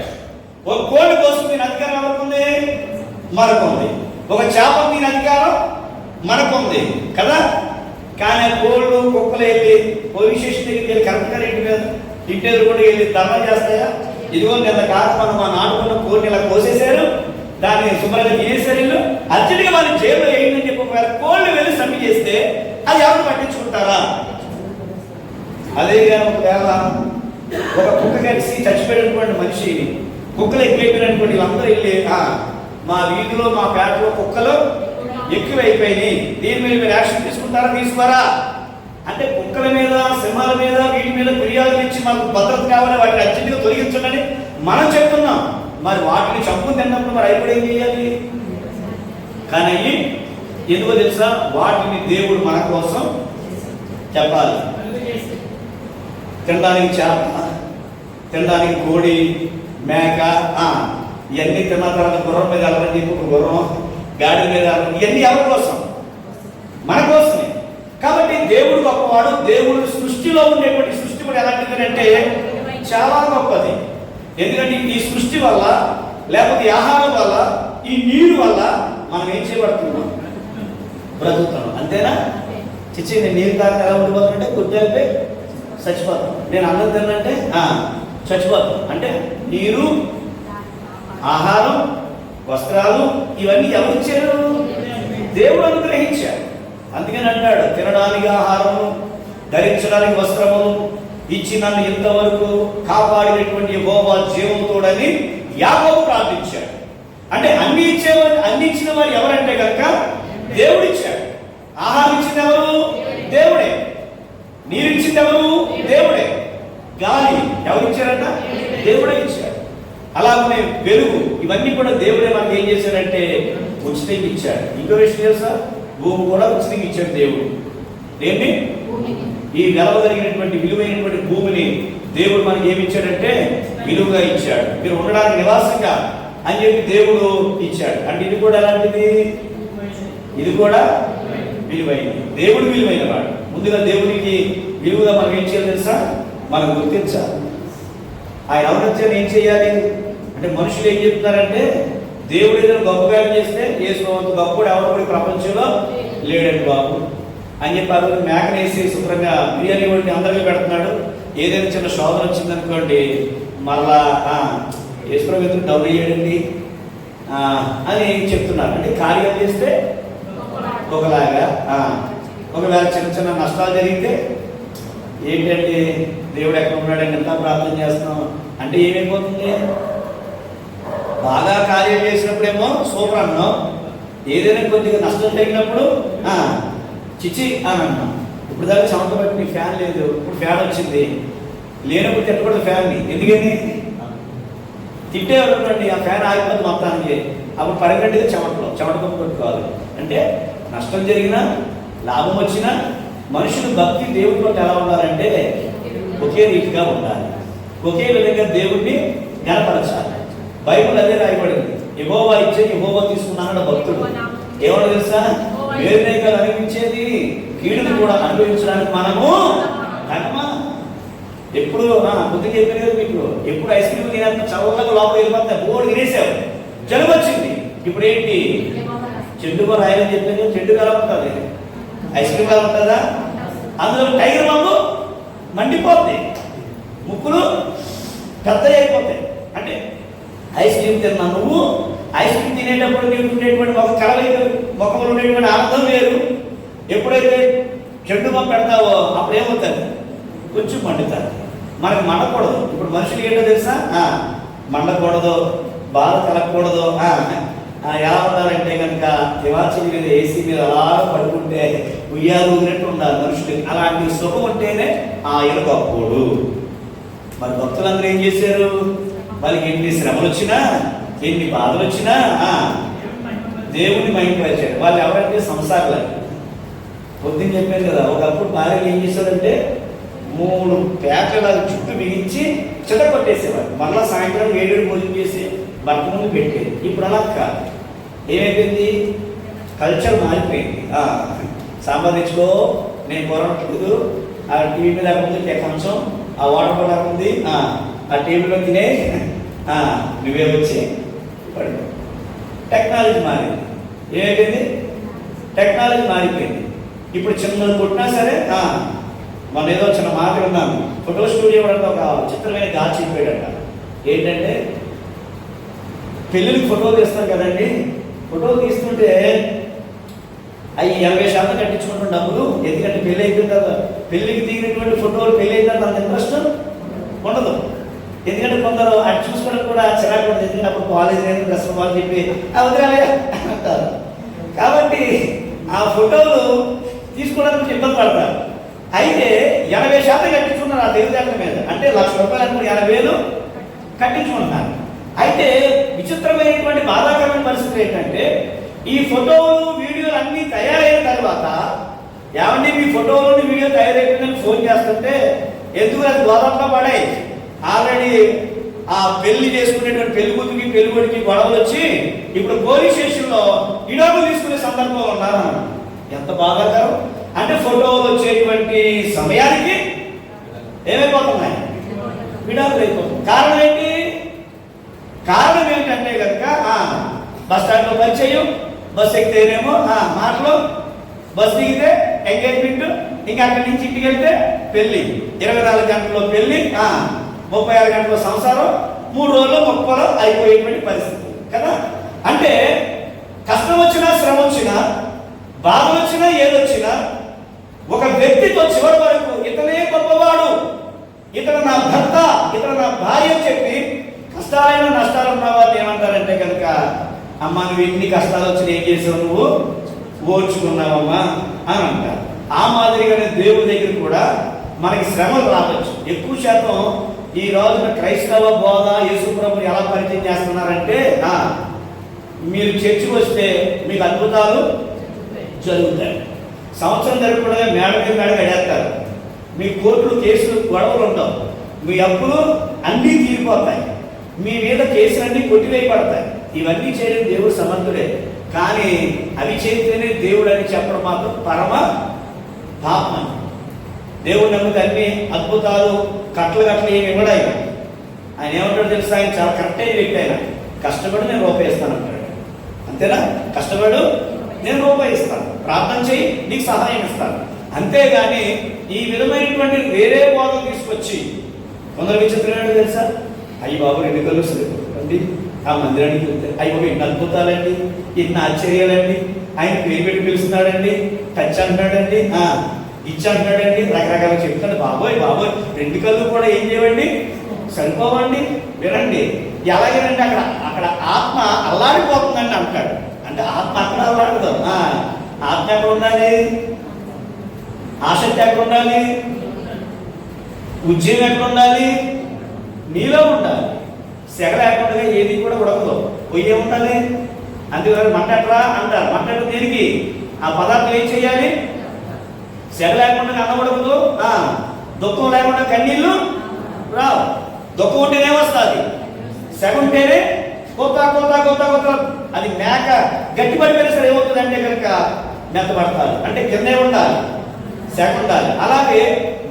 ఒక కోడి కోసం దీని అధికారం ఎవరికి? మనకుంది. ఒక చేప దీని అధికారం మనకుంది కదా. కానీ కోళ్ళు కుక్కలు వెళ్ళి పోలీస్ స్టేషన్ దగ్గరికి వెళ్ళి కరెక్ట్గా ఇంటి ఎదురుకుండా వెళ్ళి ధర్నా చేస్తాయా? ఇదిగో నిన్న కాక మనం మా నాటుకున్న కోడిని ఇలా కోసేశారు, దాన్ని శుభ్రంగా తినేసారు, ఇల్లు అర్జెంట్గా వాళ్ళు జైల్లో వేయండి చెప్పి ఒకవేళ కోళ్ళు వెళ్ళి సమ్మె చేస్తే అది ఎవరు పట్టించుకుంటారా? అదే కానీ ఒకవేళ ఒక కుక్క కలిసి చచ్చిపోయినటువంటి మనిషి, కుక్కలు ఎక్కువైపోయినటువంటి వీళ్ళందరూ వెళ్ళి మా వీధిలో మా పేటలో కుక్కలు ఎక్కువైపోయినాయి, దీని మీద మీరు యాక్షన్ తీసుకుంటారా? తీసుకోరా అంటే కుక్కల మీద, సింహాల మీద, వీటి మీద ఫిర్యాదులు ఇచ్చి మాకు భద్రత కావాలి, వాటిని అర్జెంట్గా తొలగించండి మనం చెప్తున్నాం. మరి వాటిని చంపు తిన్నప్పుడు మరి అయిపోయి ఏం చేయాలి? కానీ ఎందుకో తెలుసా? వాటిని దేవుడు మన కోసం చెప్పాలి. తినడానికి చేప, తినడానికి కోడి, మేక, ఇవన్నీ తిన్న తర్వాత గుర్రం మీద వెళ్ళని చెప్పి ఒక గుర్రం, గాడి మీద వెళ్ళని, ఇవన్నీ ఎవరి కోసం? మన కోసమే. కాబట్టి దేవుడు గొప్పవాడు. దేవుడు సృష్టిలో ఉండేటువంటి సృష్టి కూడా ఎలాంటిది అంటే చాలా గొప్పది. ఎందుకంటే ఈ సృష్టి వల్ల, లేకపోతే ఈ ఆహారం వల్ల, ఈ నీరు వల్ల మనం ఏం చేయబడుతున్నాం? బ్రతుకుతున్నాం. అంతేనా? చిచ్చి నేను నీరు తాగితే ఎలా ఉండిపోతానంటే కొద్దిగా చచ్చిపోతాం. నేను అన్నం తిన్నంటే చచ్చిపోతాం. అంటే నీరు, ఆహారం, వస్త్రాలు ఇవన్నీ ఎవరు ఇచ్చారు? దేవుడు అనుగ్రహించాడు. అందుకని అంటాడు, తినడానికి ఆహారము, ధరించడానికి వస్త్రములు ఇచ్చి నన్ను ఇంతవరకు కాపాడినటువంటి యెహోవా జీవముతోడని యాకోబు ప్రార్థించాడు. అంటే అన్ని ఇచ్చిన వారు ఎవరంటే కనుక దేవుడు ఇచ్చాడు. ఆహారం ఇచ్చింది ఎవరు? దేవుడే. నీరు ఇచ్చింది ఎవరు? దేవుడే. గాలి ఎవరు ఇచ్చారంట? దేవుడే ఇచ్చాడు. అలాగే వెలుగు, ఇవన్నీ కూడా దేవుడే మనకి ఏం చేశాడంటే ఉచితంగా ఇచ్చాడు. ఇంకో విషయం తెలుసా? భూమి కూడా ఉచితంగా ఇచ్చాడు దేవుడు. ఏంటి? ఈ గెలవగలిగినటువంటి విలువైనటువంటి భూమిని దేవుడు మనకి ఏమి ఇచ్చాడంటే విలువగా ఇచ్చాడు. మీరు ఉండడానికి నివాసంగా అని చెప్పి దేవుడు ఇచ్చాడు. అంటే ఇది కూడా ఎలాంటిది? ఇది కూడా విలువైనది. దేవుడు విలువైన వాడు. ముందుగా దేవునికి విలువగా మనం ఏం చేయాలి తెలుసా? మనం గుర్తించాలి. ఆయన అవనత్యాన్ని ఏం చేయాలి అంటే, మనుషులు ఏం చెప్తున్నారంటే దేవుడు ఏదైనా గొప్పగా చేస్తే చేసుకోవద్దు, గొప్పడు ఎవడో ప్రపంచంలో లేడండి బాబు అని చెప్పి ఆ రోజు మేకనేసి శుభ్రంగా బిర్యానీ వండి అందరికీ పెడుతున్నాడు. ఏదైనా చిన్న శోధన వచ్చిందనుకోండి, మళ్ళా ఈశ్వరం ఎందుకు డబ్బు వేయడండి అని చెప్తున్నారు. అంటే కార్యం చేస్తే ఒకలాగా, ఒకవేళ చిన్న చిన్న నష్టాలు జరిగితే ఏంటంటే దేవుడు ఎక్కడ ఉన్నాడని ఎంత ప్రార్థన చేస్తున్నాం అంటే ఏమైపోతుంది? బాగా కార్యం చేసినప్పుడేమో సూపర్ అన్నాం, ఏదైనా కొద్దిగా నష్టం జరిగినప్పుడు చిచి అని అన్నాం. ఇప్పుడు దాకా చెమట పట్టి ఫ్యాన్ లేదు, ఇప్పుడు ఫ్యాన్ వచ్చింది. లేనప్పుడు తిట్టకూడదు ఫ్యాన్ని. ఎందుకని? తిట్టేవాళ్ళండి ఆ ఫ్యాన్ ఆగిపోతుంది మొత్తానికి. అప్పుడు పరిగెట్టిగా చెమట కొట్టుకోవాలి. అంటే నష్టం జరిగినా లాభం వచ్చినా మనుషులు భక్తి దేవుడి పట్ల ఎలా ఉండాలంటే ఒకే రీతిగా ఉండాలి, ఒకే విధంగా దేవుడిని గణపరచాలి. బైబుల్ అదే రాయబడింది. యెహోవా ఇచ్చేది యెహోవా తీసుకున్నానన్న భక్తుడు ఏమన్నా తెలుసా? వేరునే కాదు అనిపించేది, కీడుని కూడా అనుభవించడానికి మనము కర్మా. ఎప్పుడు బుద్ధి చెప్పారు కదా మీకు, ఎప్పుడు ఐస్ క్రీమ్ తినేంత చల్లగా లోపల వెళ్ళిపోతే బోర్డు తినేసావు, జలుబు వచ్చింది. ఇప్పుడు ఏంటి? చెడ్డుగా రాయాలని చెప్పారు. చెడ్డు ఎలా ఉంటుంది? ఐస్ క్రీమ్ ఎలా ఉంటుందా? అందులో టైగర్ బాంబు మండిపోద్ది, ముక్కులు పెద్ద అయిపోతాయి. అంటే ఐస్ క్రీమ్ తిన్నా నువ్వు, ఐస్ క్రీమ్ తినేటప్పుడు నీకు ఉండేటువంటి ఒక ముఖంలో ఉండేటువంటి ఆనందం వేరు. ఎప్పుడైతే చెడ్డు బాంబు పెడతావో అప్పుడు ఏమవుతుంది? కొంచెం మండుతారు. మనకు మండకూడదు. ఇప్పుడు మనుషులు ఏంటో తెలుసా? మండకూడదు, బాధ కలగకూడదు. ఎలా ఉండాలంటే కనుక తివాచీ మీద ఏసీ మీద అలా పడుకుంటే ఉయ్యాలు ఊగినట్టు ఉండాలి మనుషులకి. అలాంటి సుఖం ఉంటేనే ఆయన గొప్పోడు. మరి భక్తులందరూ ఏం చేశారు? వాళ్ళకి ఎన్ని శ్రమలు వచ్చినా, ఎన్ని బాధలు వచ్చినా దేవుని మహిమపరిచారు. వాళ్ళు ఎవరంటే సంసారాలు. పొద్దున్న చెప్పాను కదా, ఒకప్పుడు భార్యలు ఏం చేశారంటే 3 ప్యాకెట్ల చుట్టూ బిగించి చెత్త కొట్టేసేవారు. మళ్ళీ సాయంత్రం 7 భోజనం చేసి భర్త ముందు పెట్టేది. ఇప్పుడు అలా కాదు. ఏమైపోయింది? కల్చర్ మారిపోయింది. సాంబార్ తెచ్చుకో, నేను పొరపడదు, ఆ టీవీ మీద లేకపోతే కొంచెం ఆ వాటర్ బాటిల్ ఉంది, ఆ టేబుల్లో తినే నువ్వే వచ్చి పడుకో. టెక్నాలజీ మారింది. ఏమైపోయింది? టెక్నాలజీ మారిపోయింది. ఇప్పుడు చిన్నది కొట్టినా సరే, మన ఏదో చిన్న మాట విన్నాను, ఫోటో స్టూడియో కూడా ఒక చిత్రమైన గాలి చెప్పాడట. ఏంటంటే పెళ్ళికి ఫోటోలు తీస్తాం కదండి, ఫోటోలు తీస్తుంటే అవి 80% కట్టించుకుంటున్న డబ్బులు. ఎందుకంటే పెళ్ళి అయిపోయిన తర్వాత పెళ్ళికి దిగినటువంటి ఫోటోలు పెళ్ళి అయిన తర్వాత అంత ఇంట్రెస్ట్ ఉండదు. ఎందుకంటే కొందరు అటు చూసుకోవడం కూడా చిరాకు ఉంటుంది. ఎందుకంటే అప్పుడు కాలేజ్ లేదు, డ్రెస్ వాళ్ళు చెప్పి వదిలే అంటారు. కాబట్టి ఆ ఫోటోలు తీసుకోవడానికి ఇబ్బంది పడతారు. అయితే 80% కట్టించుకున్నారు ఆ తెలివితేటల మీద. అంటే ₹1,00,000 అనుకుని 80,000 కట్టించుకుంటున్నారు. అయితే విచిత్రమైనటువంటి బాధాకరమైన పరిస్థితి ఏంటంటే, ఈ ఫోటోలు వీడియోలు అన్నీ తయారైన తర్వాత ఏమంటే మీ ఫోటోలు వీడియో తయారైపోయిందని ఫోన్ చేస్తుంటే, ఎందుకు అది గోదాంలో పడాయి. ఆల్రెడీ ఆ పెళ్లి చేసుకునేటువంటి పెళ్లి కూతురికి పెళ్లి కొడుకి గొడవలు వచ్చి ఇప్పుడు పోలీస్ స్టేషన్లో విడాకులు తీసుకునే సందర్భంలో ఉన్నారు. ఎంత బాధాకరం. అంటే ఫోటోలు వచ్చేటువంటి సమయానికి ఏమైపోతున్నాయి? విడాకులు అయిపోతుంది. కారణం ఏంటి? కారణం ఏంటంటే కనుక బస్ స్టాండ్లో పరిచయం, బస్ ఎక్కితేనేమో మాటలు, బస్ దిగితే ఎంగేజ్మెంట్, ఇంకా అక్కడి నుంచి ఇంటికి వెళ్తే పెళ్లి. 24 గంటల్లో పెళ్లి, 36 గంటల సంసారం, 3 రోజుల్లో 30 అయిపోయేటువంటి పరిస్థితి కదా. అంటే కష్టం వచ్చినా, శ్రమ వచ్చినా, బాధ వచ్చినా, ఏదొచ్చినా ఒక వ్యక్తితో చివరి వరకు ఇతనే గొప్పవాడు, ఇతను నా భర్త, ఇతను నా భార్య అని చెప్పి కష్టాలైన నష్టాలు ఉన్న వాళ్ళు ఏమంటారంటే కనుక, అమ్మ నువ్వు ఎన్ని కష్టాలు వచ్చినా ఏం చేసావు, నువ్వు ఓర్చుకున్నావమ్మా అని అంటారు. ఆ మాదిరిగానే దేవుడి దగ్గర కూడా మనకి శ్రమలు రావచ్చు. ఎక్కువ శాతం ఈ రోజున క్రైస్తవ బోధ యేసుప్రభుని ఎలా పరిచయం చేస్తున్నారంటే, మీరు చర్చికి వస్తే మీకు అద్భుతాలు జరుగుతాయి. సంవత్సరం జరగకుండా మేడ మీద మేడ గడేస్తారు. మీ కోర్టులు కేసులు గొడవలు ఉండవు. మీ అప్పులు అన్నీ తీరిపోతాయి, మీ మీద కేసులన్నీ కొట్టివేయబడతాయి. ఇవన్నీ చేయడం దేవుడు సమర్థుడే. కానీ అవి చేస్తేనే దేవుడు అని చెప్పడం మాత్రం పరమ పాపం. దేవుడు నమ్మితే అన్ని అద్భుతాలు కట్టలు ఏమి ఇవ్వడా. ఆయన ఏమంటాడు తెలుసా? ఆయన చాలా కరెక్ట్ అయిన వ్యక్తి. ఆయన కష్టపడి నేను రూపాయి ఇస్తాను అంటాడు. అంతేనా? కష్టపడు నేను రూపాయి ఇస్తాను, ప్రార్థన చేయి నీకు సహాయం ఇస్తాను. అంతేగాని ఈ విధమైనటువంటి వేరే బోధలు తీసుకొచ్చి కొందరు విచిత్రమైన తెలుసా? అయ్యి బాబు 2 కళ్ళు అండి ఆ మందిరానికి వెళ్తే అయ్యి బాబు ఇన్ని అద్భుతాలండి, ఇన్ని ఆశ్చర్యాలండి, ఆయన పేరు పెట్టి పిలుస్తున్నాడండి, టచ్ అంటున్నాడండి, ఇచ్చి అంటున్నాడండి, రకరకాలు చెప్తాడు. బాబోయ్ 2 కళ్ళు కూడా ఏం చేయవండి, సరిపోవండి. వినండి, ఎలాగేనండి అక్కడ ఆత్మ అల్లాడిపోతుందండి అంటాడు. అంటే ఆత్మ అక్కడ అల్లాడదు. ఆత్మ ఎక్కడ ఉండాలి? ఆసక్తి ఎక్కడ ఉండాలి? ఉద్యమం ఎక్కడ ఉండాలి? నీలో ఉండాలి. సెగ లేకుండా ఏది కూడా ఉడకదు. పొయ్యి ఉండాలి. అందుకని మంటట్రా అంటారు. మంటట్టు దేనికి? ఆ పదార్థం ఏం చేయాలి? సెగ లేకుండా అన్నం ఉడకదు, దుఃఖం లేకుండా కన్నీళ్ళు రావు. దుఃఖం ఉంటేనే వస్తుంది, సెగ ఉంటేనే కొత్త అది మేక గట్టిపడిపోయినా సరే ఏమవుతుంది అంటే కనుక మెత్తపడతారు. అంటే కిందే ఉండాలి, సెగ ఉండాలి. అలాగే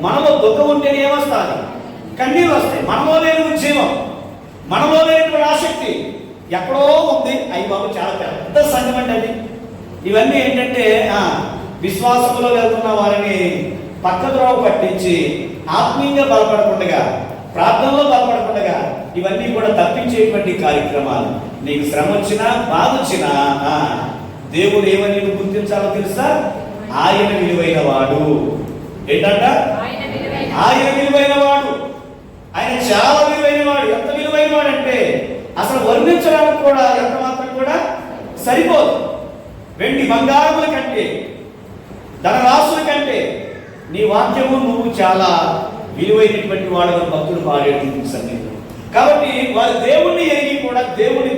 మనలో దుఃఖం ఉంటేనే ఏమొస్తుంది? కన్నీళ్ళు వస్తాయి. మనలో లేని ఉద్యమం, మనలో లేనటువంటి ఆసక్తి ఎక్కడో ఉంది. అయ్యి బాబు చాలా పెద్ద సంఘం అండి అది. ఇవన్నీ ఏంటంటే విశ్వాసంలో వెళ్తున్న వారిని పక్కద్రోవ పట్టించి ఆత్మీయంగా బలపడకుండా, ప్రార్థనలో బలపడకుండా ఇవన్నీ కూడా తప్పించేటువంటి కార్యక్రమాలు. నీకు శ్రమ వచ్చినా బాధ వచ్చినా దేవుడు ఏమని నువ్వు గుర్తించాలో తెలుసా? ఆయన విలువైన వాడు. ఏంటంట? ఆయన విలువైన వాడు. ఆయన చాలా విలువైన వాడు. ఎంత విలువైన వాడు అంటే అసలు వర్ణించడానికి కూడా ఎంత మాత్రం కూడా సరిపోదు. వెండి బంగారముల కంటే, ధనరాశుల కంటే నీ వాక్యము నువ్వు చాలా విలువైనటువంటి వాడుగా భక్తులు పాడేటువంటి సన్నిధిలో. కాబట్టి వారు దేవుణ్ణి ఎరిగి కూడా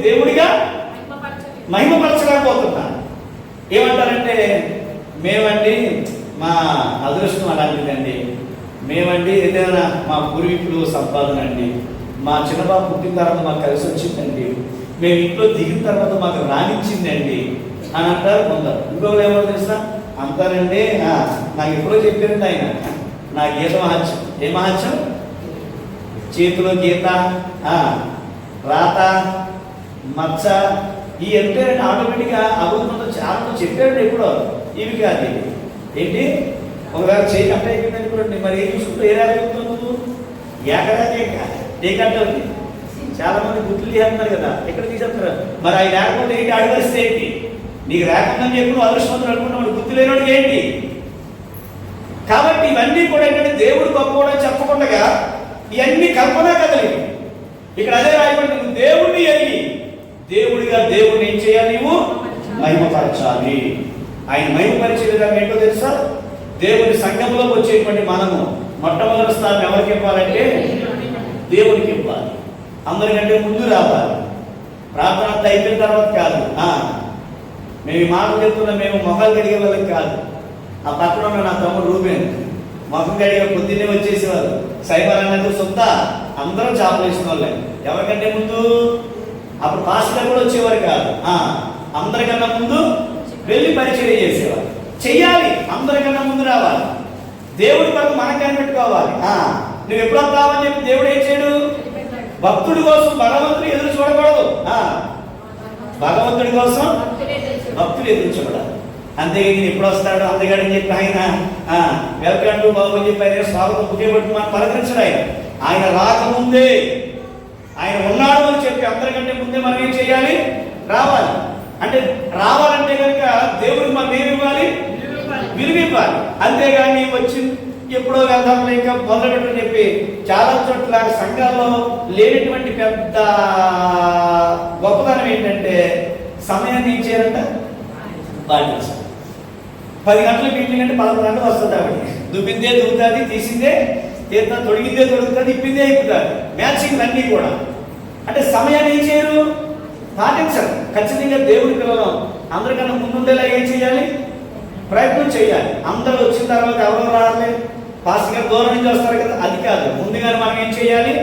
దేవుడిగా మహిమపరచలేకపోతున్నారు. ఏమంటారంటే మేమండి మా అదృష్టం అలాంటిదండి, మేమండి ఏదైనా మా పూర్వీకులు సంపాదన అండి, మా చిన్నబాబు పుట్టిన తర్వాత మాకు కలిసి వచ్చిందండి, మేము ఇంట్లో దిగిన తర్వాత మాకు రానిచ్చిందండి అని అంటారు కొందరు. ఇంకొకరు ఏమో తెలుసా అంటారండి, నాకు ఎప్పుడో చెప్పారండి ఆయన, నా గీత మహత్యం. ఏ మహత్యం? చేతిలో గీత, రాత, మచ్చ, ఈ అంటే ఆటోమేటిక్గా అభివృద్ధితో చాలా చెప్పాడు. ఎప్పుడో ఇవి కాదు. ఏంటి? ఒకవేళ చేయి కట్ట అయిపోయింది అనుకోండి, మరి ఏం చూసుకుంటూ ఏ రాకపోతున్నావు నువ్వు? ఏ కట్ట ఉంది? చాలా మంది గుర్తులు చేస్తున్నారు కదా, ఎక్కడ తీసేస్తారు. మరి అవి లేకపోతే ఏంటి? అడగలిస్తే ఏంటి? నీకు రాకుందని చెప్పి నువ్వు అదృష్టవంతులు అనుకున్నావు, గుర్తు లేనివాడికి ఏంటి? కాబట్టి ఇవన్నీ కూడా ఏంటంటే దేవుడు గొప్పవాడు చెప్పకుండా ఇవన్నీ కల్పనా కథలు. ఇక్కడ అదే రాయబడి నువ్వు దేవుడిని ఎరిగి దేవుడిగా దేవుడిని ఏం చేయాలి? నువ్వు మహిమపరచాలి. ఆయన మహిమపరిచే విధానం ఏంటో తెలుసా? దేవుని సంఘంలోకి వచ్చేటువంటి మనము మొట్టమొదటి స్థానం ఎవరికి ఇవ్వాలంటే దేవుడికి ఇవ్వాలి. అందరికంటే ముందు రావాలి. ప్రార్థన అయిపోయిన తర్వాత కాదు. మేము ఈ మాటలు చెప్తున్నా, మేము మొఖాలు కడిగే వాళ్ళకి కాదు. ఆ పక్కన ఉన్న నా తమ్ముడు రూబేన్ మొఖం కడిగే పొద్దున్నే వచ్చేసేవారు. సైబర్ అన్నది సొంత అందరం చేపలు వేసిన వాళ్ళే. ఎవరికంటే ముందు? అప్పుడు పాస్టర్ కూడా వచ్చేవారు కాదు. అందరికన్నా ముందు వెళ్ళి పరిచయం చేసేవారు. చెయ్యాలి, అందరికన్నా ముందు రావాలి. దేవుడి కొరకు మనం కనిపెట్టుకోవాలి. నువ్వు ఎప్పుడు వస్తావని చెప్పి దేవుడు ఏం చేయడు? భక్తుడి కోసం భగవంతుడు ఎదురు చూడకూడదు. భగవంతుడి కోసం భక్తులు ఎదురు చూడాలి. అంతేగా నేను ఎప్పుడు వస్తాడు అంతేగాడని చెప్పి ఆయన వెల్కమ్ టు బాబు అని చెప్పి ఆయన స్వాగతం పుట్టేబట్టి మనం పలకరించడు. ఆయన రాకముందే ఆయన ఉన్నాడు అని చెప్పి అందరికంటే ముందే మనం ఏం చేయాలి? రావాలి. అంటే రావాలంటే కనుక దేవుడికి మనం ఏమి ఇవ్వాలి? విలువ ఇవ్వాలి. అంతేగాని వచ్చి ఎప్పుడో వెళ్దాం ఇంకా మొదలుపెట్టని చెప్పి చాలా చోట్ల సంఘాల్లో లేనటువంటి పెద్ద గొప్పతనం ఏంటంటే సమయాన్ని ఏం చేయాలంట? పాటించాలి. 10 గంటలకు మీటింగ్ అంటే 11 గంటలు వస్తుంది. ఆవిడ దుబ్బిందే దుబ్బుతుంది, తీసిందే తీర్థ, తొడిగిందే తొడుగుతుంది, ఇప్పిందే ఇప్పుతుంది. మ్యాచింగ్ అన్నీ కూడా. అంటే సమయాన్ని ఏం చేయరు? పాటించాలి. ఖచ్చితంగా దేవుడి పిల్లలు అందరికన్నా ముందుండేలా ఏం చేయాలి? ప్రయత్నం చేయాలి. అందరూ వచ్చిన తర్వాత ఎవరో రావాలి, పాస్టర్ గారు దూరం నుంచి వస్తారు కదా, అది కాదు. ముందుగానే మనం ఏం చేయాలి?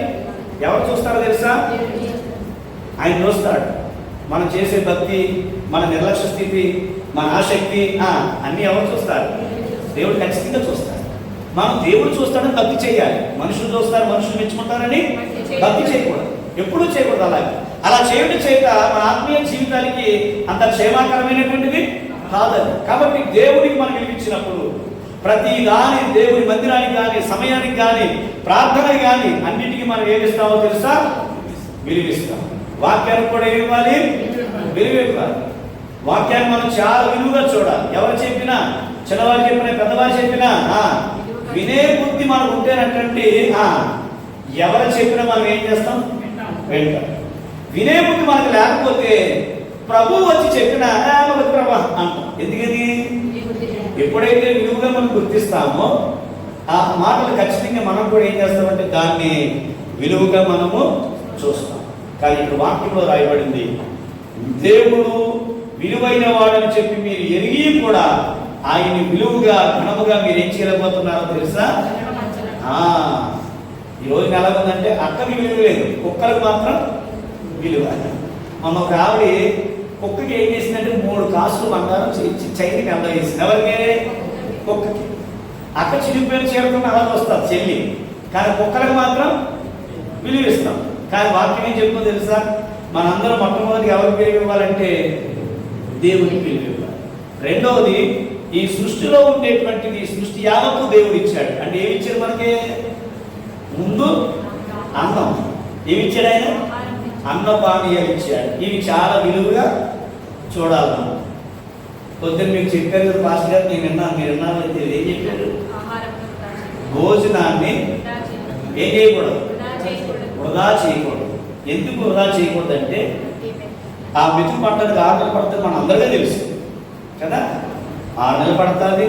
ఎవరు చూస్తారో తెలుసా? ఆయన చూస్తాడు. మనం చేసే భక్తి, మన నిర్లక్ష్య స్థితి, మన ఆసక్తి అన్నీ ఎవరు చూస్తారు? దేవుడు ఖచ్చితంగా చూస్తాడు. మనం దేవుడు చూస్తాడని భక్తి చేయాలి. మనుషులు చూస్తారు, మనుషులు మెచ్చుకుంటారని భక్తి చేయకూడదు, ఎప్పుడూ చేయకూడదు. అలా చేయడం చేత మన ఆత్మీయ జీవితానికి అంత క్షేమకరమైనటువంటిది కాదని. కాబట్టి దేవుడికి మనం విలువిచ్చినప్పుడు ప్రతి దాని దేవుని మందిరానికి కానీ, సమయానికి కానీ, ప్రార్థనకి కానీ అన్నిటికీ మనం ఏమిస్తామో తెలుసా? విలువిస్తాం. వాక్యానికి కూడా ఏమివ్వాలి? విలువివ్వాలి. వాక్యాన్ని మనం చాలా విలువగా చూడాలి. ఎవరు చెప్పినా, చిన్నవారు చెప్పినా, పెద్దవారు చెప్పినా వినే బుద్ధి మనకు ఉంటేనటువంటి ఎవరు చెప్పినా మనం ఏం చేస్తాం? వింటాం. వినే బుద్ధి మనకు లేకపోతే ప్రభు వచ్చి చెప్పినా ప్రభా అంటాం. ఎందుకని? ఎప్పుడైతే విలువగా మనం గుర్తిస్తామో ఆ మాటలు ఖచ్చితంగా మనం కూడా ఏం చేస్తామంటే దాన్ని విలువగా మనము చూస్తాం. కానీ ఇక్కడ వాక్యంలో రాయబడింది, దేవుడు విలువైన వాడని చెప్పి మీరు ఎరిగి కూడా ఆయన్ని విలువగా ఘనముగా మీరు ఏం చేయలేకపోతున్నారో తెలుసా? ఈ రోజున ఎలా ఉందంటే అక్కడికి విలువ లేదు, కుక్కలకు మాత్రం విలువ. మొన్న ఒక ఆవిడ కుక్కకి ఏం చేసిందంటే 3 కాసులు బంగారం చైనికి అందజేసింది. ఎవరికి? కుక్కకి. అక్క చిరిగిపోయిన చేరుకున్న అలా వస్తారు చెల్లి, కానీ కుక్కలకు మాత్రం విలువిస్తాం. కానీ వాక్యం ఏం చెప్తుందో తెలుసా? మనందరం మొట్టమొదటి ఎవరికి విలువ ఇవ్వాలంటే దేవునికి విలువ ఇవ్వాలి. రెండవది, ఈ సృష్టిలో ఉండేటువంటిది సృష్టి యావత్తు దేవుడు ఇచ్చాడు. అంటే ఏమి ఇచ్చాడు మనకి? ముందు అన్నం. ఏమి ఇచ్చాడు ఆయన? అన్నపానీయాలు ఇచ్చాడు. ఇవి చాలా విలువగా చూడాలి మనం. పొద్దున్న మీకు చెప్పారు కదా పాస్టర్ గారు, నేను విన్నాను, మీరు విన్నాను అయితే ఏం చెప్పారు? భోజనాన్ని ఏం చేయకూడదు? వృధా చేయకూడదు. ఎందుకు వృధా చేయకూడదు అంటే ఆ మెతుకు పట్టడానికి 6 నెలలు పడుతుంది, మన అందరికీ తెలుసు కదా. 6 నెలలు పడుతుంది,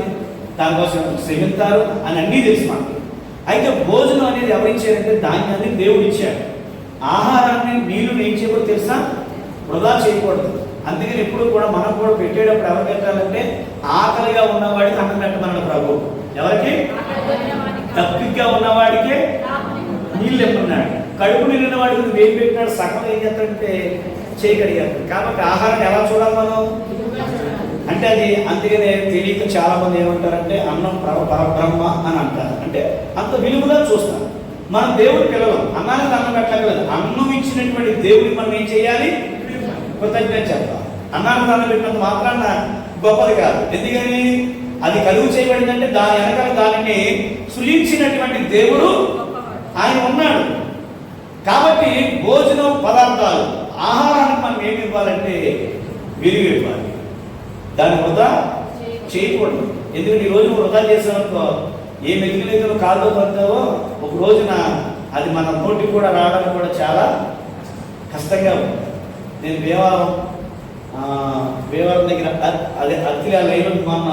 దానికోసం శ్రమిస్తారు అని అన్నీ తెలుసు మనకి. అయితే భోజనం అనేది ఎవరిచ్చారంటే ధాన్యాన్ని దేవుడు ఇచ్చాడు. ఆహారాన్ని నీళ్లు ఏం చేయకూడదు తెలుసా? వృధా చేయకూడదు. అందుకని ఎప్పుడు కూడా మనం కూడా పెట్టేటప్పుడు ఎవరు పెట్టాలంటే ఆకలిగా ఉన్నవాడికి అన్నం పెట్టమన్నాడు ప్రభు. ఎవరికి? తప్పిగ్గా ఉన్నవాడికే నీళ్ళు ఎప్పుడున్నాడు. కడుపు నిండిన వాడికి వేయి పెట్టినాడు, సగం ఏం చేస్తాడంటే చేయగలిగారు. కాబట్టి ఆహారాన్ని ఎలా చూడాలి మనం అంటే అది అందుకనే తెలియక చాలా మంది ఏమంటారంటే అన్నం పరబ్రహ్మ అని అంటారు. అంటే అంత విలువగా చూస్తారు. మనం దేవుడు పిలవం, అన్నానికి అన్నం పెట్టలేదు. అన్నం ఇచ్చినటువంటి దేవుడికి మనం ఏం చేయాలి? కృతజ్ఞత చెప్పాలి. అన్నానికి అన్నం పెట్టినంత మాత్రాన గొప్పది కాదు. ఎందుకని? అది కలుగు చేయబడిందంటే దాని వెనకాల దానిని సృజించినటువంటి దేవుడు ఆయన ఉన్నాడు. కాబట్టి భోజనం పదార్థాలు, ఆహారానికి మనం ఏమి ఇవ్వాలంటే విలువ ఇవ్వాలి. దాన్ని వృధా చేయకూడదు. ఎందుకంటే ఈ రోజు వృధా చేసామనుకో, ఏ మెతుకులు కాళ్ళతో పడతావో ఒక రోజున అది మన నోటికి కూడా రావడానికి కూడా చాలా కష్టంగా ఉంటుంది. నేను భీమవరం దగ్గర అదే అతిగా లైన్ మొన్న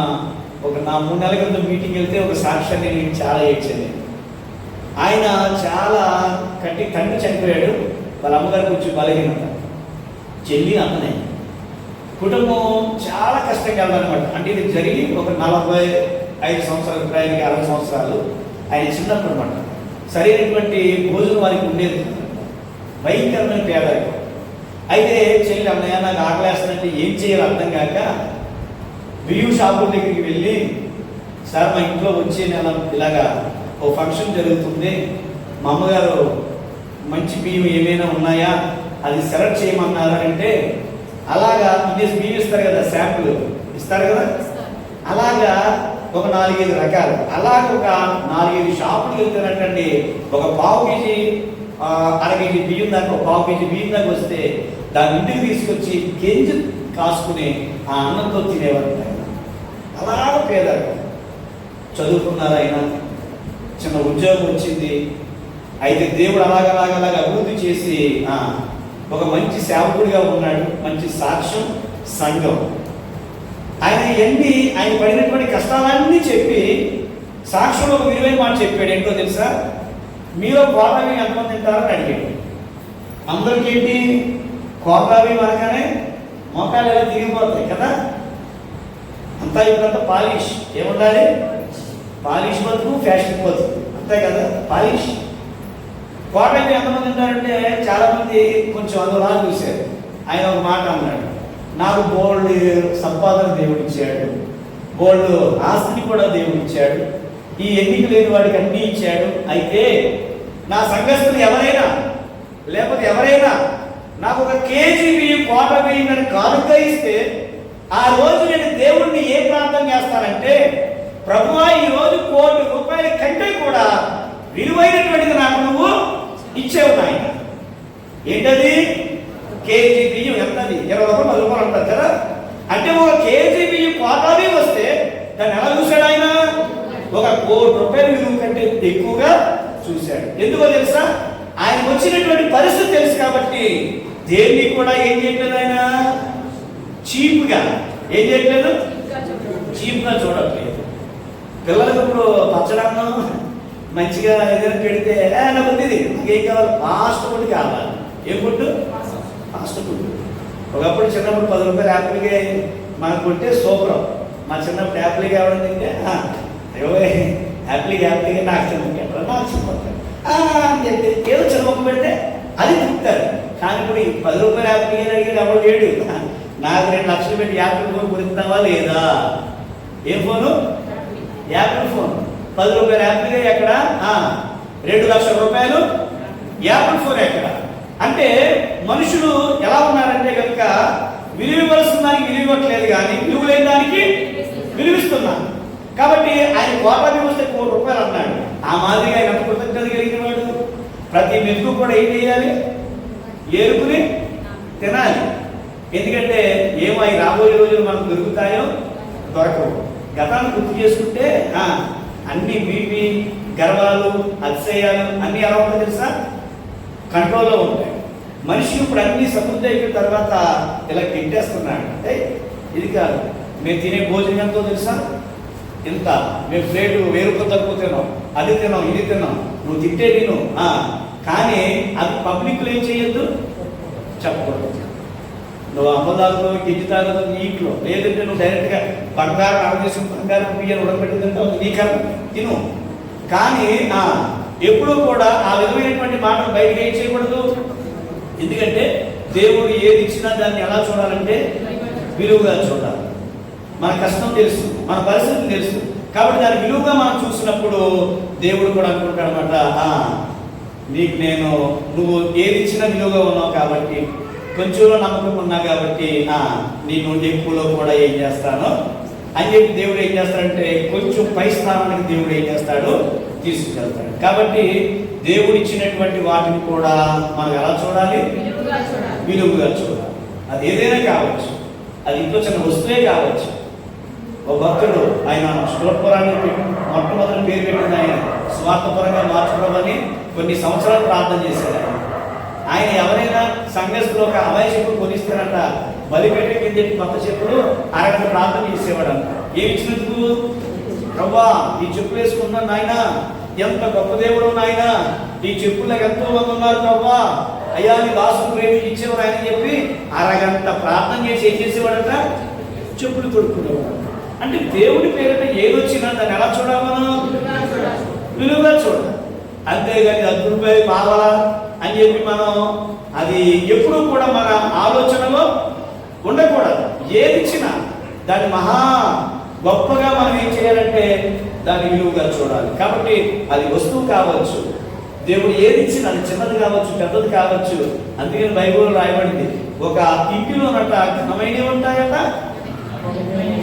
నా 3 నెలల క్రితం మీటింగ్ వెళ్తే ఒక సాక్ష్యాన్ని నేను చాలా ఏడ్చాను. ఆయన చాలా తండ్రి చనిపోయాడు, వాళ్ళ అమ్మగారికి వచ్చి బలహీనత, చెల్లి అన్ననే, కుటుంబం చాలా కష్టంగా ఉందన్నమాట. అంటే ఇది జరిగి ఒక 45 సంవత్సరాలు, ఆయనకి 60 సంవత్సరాలు. ఆయన చిన్నప్పుడు అనమాట. సరైనటువంటి భోజనం వారికి ఉండేది, భయంకరమైన పేదరికం. అయితే చెల్లి, అన్నయ్య నాకు ఆకలేస్తుందంటే ఏం చేయాలో అర్థం కాక బియ్యం షాపుల దగ్గరికి వెళ్ళి, సార్ మా ఇంట్లో వచ్చే నెల ఇలాగా ఓ ఫంక్షన్ జరుగుతుంది, మా అమ్మగారు మంచి బియ్యం ఏమైనా ఉన్నాయా అది సెలెక్ట్ చేయమన్నారు అంటే, అలాగా ఇన్నేసి బియ్యం ఇస్తారు కదా, శాంపుల్ ఇస్తారు కదా, అలాగా ఒక 4-5 రకాలు, అలాగ ఒక 4-5 షాపులు వెళ్తారంటండి. ఒక 1/2 కేజీ 1/2 కేజీ బియ్యం దాకా, ఒక 1/2 కేజీ బియ్యం దాకా వస్తే దాన్ని ఇంటికి తీసుకొచ్చి కెంజి కాసుకుని ఆ అన్నంతో తినేవారు. అలాగ పేదరికం. చదువుకున్నారు, ఆయన చిన్న ఉద్యోగం వచ్చింది. అయితే దేవుడు అలాగ అభివృద్ధి చేసి ఒక మంచి సేవకుడిగా ఉన్నాడు, మంచి సాక్ష్యం సంఘం. ఆయన పడినటువంటి కష్టాలన్నీ చెప్పి సాక్ష్యంలో ఒక విలువైన మాట చెప్పాడు. ఏంటో తెలుసా? మీలో కోటావి ఎంతమంది తింటారని అడిగాడు. అందరికీ ఏంటి? కోటావి అనగానే మోకాలు ఎలా తిరిగిపోతాయి కదా, అంతా ఇప్పుడంతా పాలిష్. ఏముండాలి? పాలిష్ బతుకు ఫ్యాషన్ బతుకు, అంతే కదా. పాలిష్ కోటకి ఎంతమంది ఉంటారంటే చాలామంది కొంచెం అందులా చూశారు. ఆయన ఒక మాట అన్నాడు, నాకు బోల్డ్ సంపాదన దేవుడు ఇచ్చాడు, బోల్డ్ ఆస్తిని కూడా దేవుడు ఇచ్చాడు, ఈ ఎన్నిక లేని వాడికి అన్నీ ఇచ్చాడు. అయితే నా సంఘస్థులు ఎవరైనా లేకపోతే ఎవరైనా నాకు 1 కేజీ బియ్యం కోట బియ్యం కానుక ఇస్తే ఆ రోజు నేను దేవుణ్ణి ఏ ప్రార్థన చేస్తానంటే, ప్రభువా ఈరోజు ₹1,00,00,000 కంటే కూడా విలువైనటువంటిది నాకు నువ్వు ఇచ్చేవు నాయన. ఏంటది? కేజీ బియ్యం. ఎంతది? ₹20 అంటారు కదా. అంటే 1 కేజీ బియ్యం కోటాది వస్తే దాన్ని ఎలా చూశాడు ఆయన? ₹1,00,00,000 విలువ కంటే ఎక్కువగా చూశాడు. ఎందుకో తెలుసా? ఆయనకు వచ్చినటువంటి పరిస్థితి తెలుసు కాబట్టి దేన్ని కూడా ఏం చేయట్లేదు ఆయన, చీప్గా ఏం చేయట్లేదు, చీప్గా చూడట్లేదు. పిల్లలకు ఇప్పుడు పచ్చడన్నం మంచిగా ఏదైనా పెడితే నాకు ఉంది, నాకేం కావాలి, ఫాస్ట్ ఫుడ్ కావాలి. ఏం ఫుడ్? Fast food. ఒకప్పుడు చిన్నప్పుడు ₹10 యాపిల్గా మనకు కొట్టే సూపర్. మా చిన్నప్పుడు యాపిల్ కావడం తింటే యాపిల్గా నాకు చిన్న నాకు చిన్న అని చెప్పి ఏదో చిన్న పెడితే అది తింటారు. కానీ ఇప్పుడు ₹10 యాపిల్ అడిగేది ఎవరు లేడు. నాకు 2 లక్షలు పెట్టి యాపిల్ ఫోన్ కొనుక్కున్నావా లేదా? ఏ ఫోను? Apple phone. ₹10 యాపిల్గా ఎక్కడ? ₹2 లక్షల యాపిల్ ఫోన్ ఎక్కడ? అంటే మనుషులు ఎలా ఉన్నారంటే కనుక విలువ ఇవ్వాల్సిన దానికి విలువ ఇవ్వట్లేదు, కానీ విలువ లేని దానికి విలువిస్తున్నారు. కాబట్టి ఆయన కోటా వస్తే ₹1,00,00,000 అన్నాడు. ఆ మాదిరిగా ఆయన కృతజ్ఞత కలిగిన వాడు ప్రతి మెతుకు కూడా ఏం చేయాలి? ఏరుకుని తినాలి. ఎందుకంటే ఏమో అవి రాబోయే రోజులు మనకు దొరుకుతాయో దొరకవు. గతాన్ని గుర్తు చేసుకుంటే అన్ని బీపీ, గర్వాలు, అతిశయాలు అన్నీ ఎలా ఉంటాయి తెలుసా? కంట్రోల్లో ఉంటాయి. మనిషి ఇప్పుడు అన్ని సమృద్ధి అయిపోయిన తర్వాత ఇలా తింటేస్తున్నాడు. అంటే ఇది కాదు, మేము తినే భోజనం ఎంతో తెలుసా? ఇంత. మేము ప్లేటు ₹1000 తక్కువ తిన్నాం, అది తిన్నాం, ఇది తిన్నాం. నువ్వు తింటే తిను, కానీ అది పబ్లిక్లో ఏం చేయొద్దు, చెప్పకూడదు. నువ్వు అమ్మదారులో గిజ్జిదారులో నీటిలో, లేదంటే నువ్వు డైరెక్ట్గా బంగారం ఆలోచించిన బంగారం బియ్యం ఉడకబెట్టి తింటావు, నీ కర్మ తిను. కానీ ఎప్పుడూ కూడా ఆ విధమైనటువంటి మాటలు బయటకు ఏం చేయకూడదు. ఎందుకంటే దేవుడు ఏది ఇచ్చినా దాన్ని ఎలా చూడాలంటే విలువగా చూడాలి. మన కష్టం తెలుసు, మన పరిస్థితి తెలుసు, కాబట్టి దాని విలువగా మనం చూసినప్పుడు దేవుడు కూడా అనుకుంటాడు అనమాట, నీకు నేను నువ్వు ఏది ఇచ్చినా విలువగా ఉన్నావు కాబట్టి, కొంచెంలో నమ్మకం ఉన్నా కాబట్టి నేను ఎక్కువలో కూడా ఏం చేస్తాను అని చెప్పి దేవుడు ఏం చేస్తాడంటే కొంచెం పై స్థానానికి దేవుడు ఏం చేస్తాడు, తీసుకువెళ్తాడు. కాబట్టి దేవుడు ఇచ్చినటువంటి వాటిని కూడా మనం ఎలా చూడాలి? విలువగా చూడాలి. అది ఏదైనా కావచ్చు, అది ఇంట్లో చిన్న వస్తువే కావచ్చు. ఒక భక్తుడు ఆయన స్తోత్రాన్ని మొట్టమొదటి పేరు పెట్టింది ఆయన స్వార్థపరంగా మార్చుకోవాలని కొన్ని సంవత్సరాలు ప్రార్థన చేశారు. ఆయన ఎవరైనా సంఘస్థులు ఒక అమ్మాయి చెప్పులు కొనిస్తారంట, బలిపెట్టే కింద కొత్త చెప్పులు ఆయన ప్రార్థన చేసేవాడు అంట. ఏమి ఇచ్చినందుకు? ప్రభా ఈ చెప్పులు వేసుకున్నాను నాయన, ఎంత గొప్ప దేవుడు నాయన, ఈ చెప్పులకు ఎంతో మంది ఉన్నారు ప్రభా, అయ్యా నీ దాసుకు ప్రేమి ఇచ్చేవాడు ఆయన చెప్పి అరగంట ప్రార్థన చేసి ఏం చేసేవాడట? చెప్పులు కొడుకునేవాడు. అంటే దేవుడి పేరుట ఏదొచ్చినా దాన్ని ఎలా చూడాలి? మనం విలువగా చూడాలి. అంతేగాని ₹10 కావాలా అని చెప్పి మనం అది ఎప్పుడూ కూడా మన ఆలోచనలో ఉండకూడదు. ఏది ఇచ్చినా దాన్ని మహా గొప్పగా మనం ఏం చేయాలంటే దాన్ని విలువగా చూడాలి. కాబట్టి అది వస్తువు కావచ్చు, దేవుడు ఏది ఇచ్చినా అది చిన్నది కావచ్చు, పెద్దది కావచ్చు. అందుకని బైబిల్లో రాయబడింది, ఒక ఇంటిలోనట ఘనమైనవి ఉంటాయట,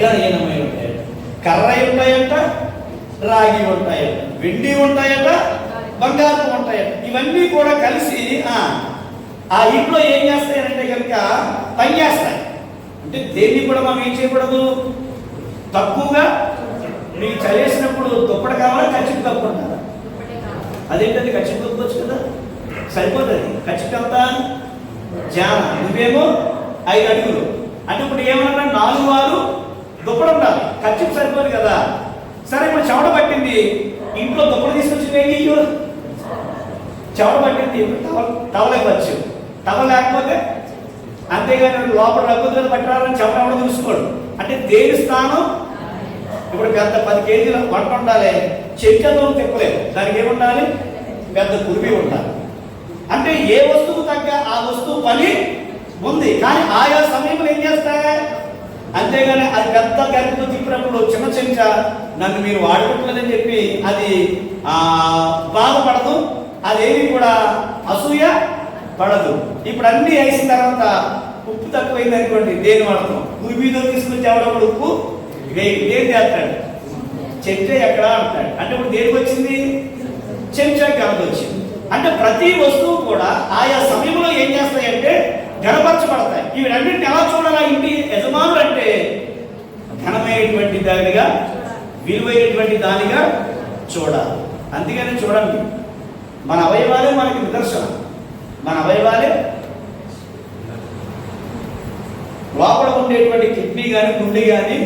ఘనహీనమైనవి ఉంటాయట, కర్ర ఉంటాయట, రాగి ఉంటాయట, వెండి ఉంటాయట, బంగారం ఉంటాయట. ఇవన్నీ కూడా కలిసి ఆ ఇంట్లో ఏం చేస్తాయంటే కనుక పని చేస్తాయి. అంటే దేన్ని కూడా మనం ఏం చేయకూడదు, తక్కువగా. మీకు చదివేసినప్పుడు దుప్పటి కావాలా, ఖర్చుకు తప్పుకుంటారా? అదేంటది, ఖర్చుకు తప్పుకోవచ్చు కదా, సరిపోతుంది. ఖర్చుకు ఎంత? జాన. నువ్వేమో 5 అడుగులు. అంటే ఇప్పుడు ఏమన్నా 4 వారు దుప్పటి ఉండాలి, ఖర్చుకు సరిపోదు కదా. సరే ఇప్పుడు చెమట పట్టింది, ఇంట్లో దుప్పటి తీసుకొచ్చి ఏం చెయ్యు? చెమట పట్టింది, టవలేవచ్చు. టవల్ లేకపోతే అంతేగాని లోపల రగ్గుతులు పట్టాలని చెమట ఎవడో చూసుకోడు. అంటే దేని స్థానం ఇప్పుడు పెద్ద 10 కేజీల వంట ఉండాలి, చెంచాతో తిప్పలేదు, దానికి ఏముండాలి? పెద్ద కురిపి ఉండాలి. అంటే ఏ వస్తువు తగ్గ ఆ వస్తువు పని ఉంది, కానీ ఆయా సమయంలో ఏం చేస్తాయి? అంతేగాని అది పెద్ద గరిటతో తిప్పినప్పుడు చిన్న చెంచా నన్ను మీరు వాడుకుంటలేదని చెప్పి అది బాధపడదు, అదేమి కూడా అసూయ పడదు. ఇప్పుడు అన్నీ వేసిన తర్వాత ఉప్పు తక్కువైంది అనుకోండి, దేని వాడతాం? కురిపితో తీసుకొచ్చి ఎవడప్పుడు ఉప్పు ఏం చేస్తాడు? చెంచా ఎక్కడ అంటాడు. అంటే ఇప్పుడు దేనికి వచ్చింది? చెంచా కనుక వచ్చింది. అంటే ప్రతి వస్తువు కూడా ఆయా సమయంలో ఏం చేస్తాయంటే ఘనపరచబడతాయి. ఇవి రెండింటిని ఎలా చూడాలా? ఇంటి యజమానులు అంటే ఘనమైనటువంటి దానిగా, విలువైనటువంటి దానిగా చూడాలి. అందుకని చూడండి, మన అవయవాలే మనకి నిదర్శనం. మన అవయవాలే లోపల ఉండేటువంటి కిడ్నీ కానీ గుండె కానీ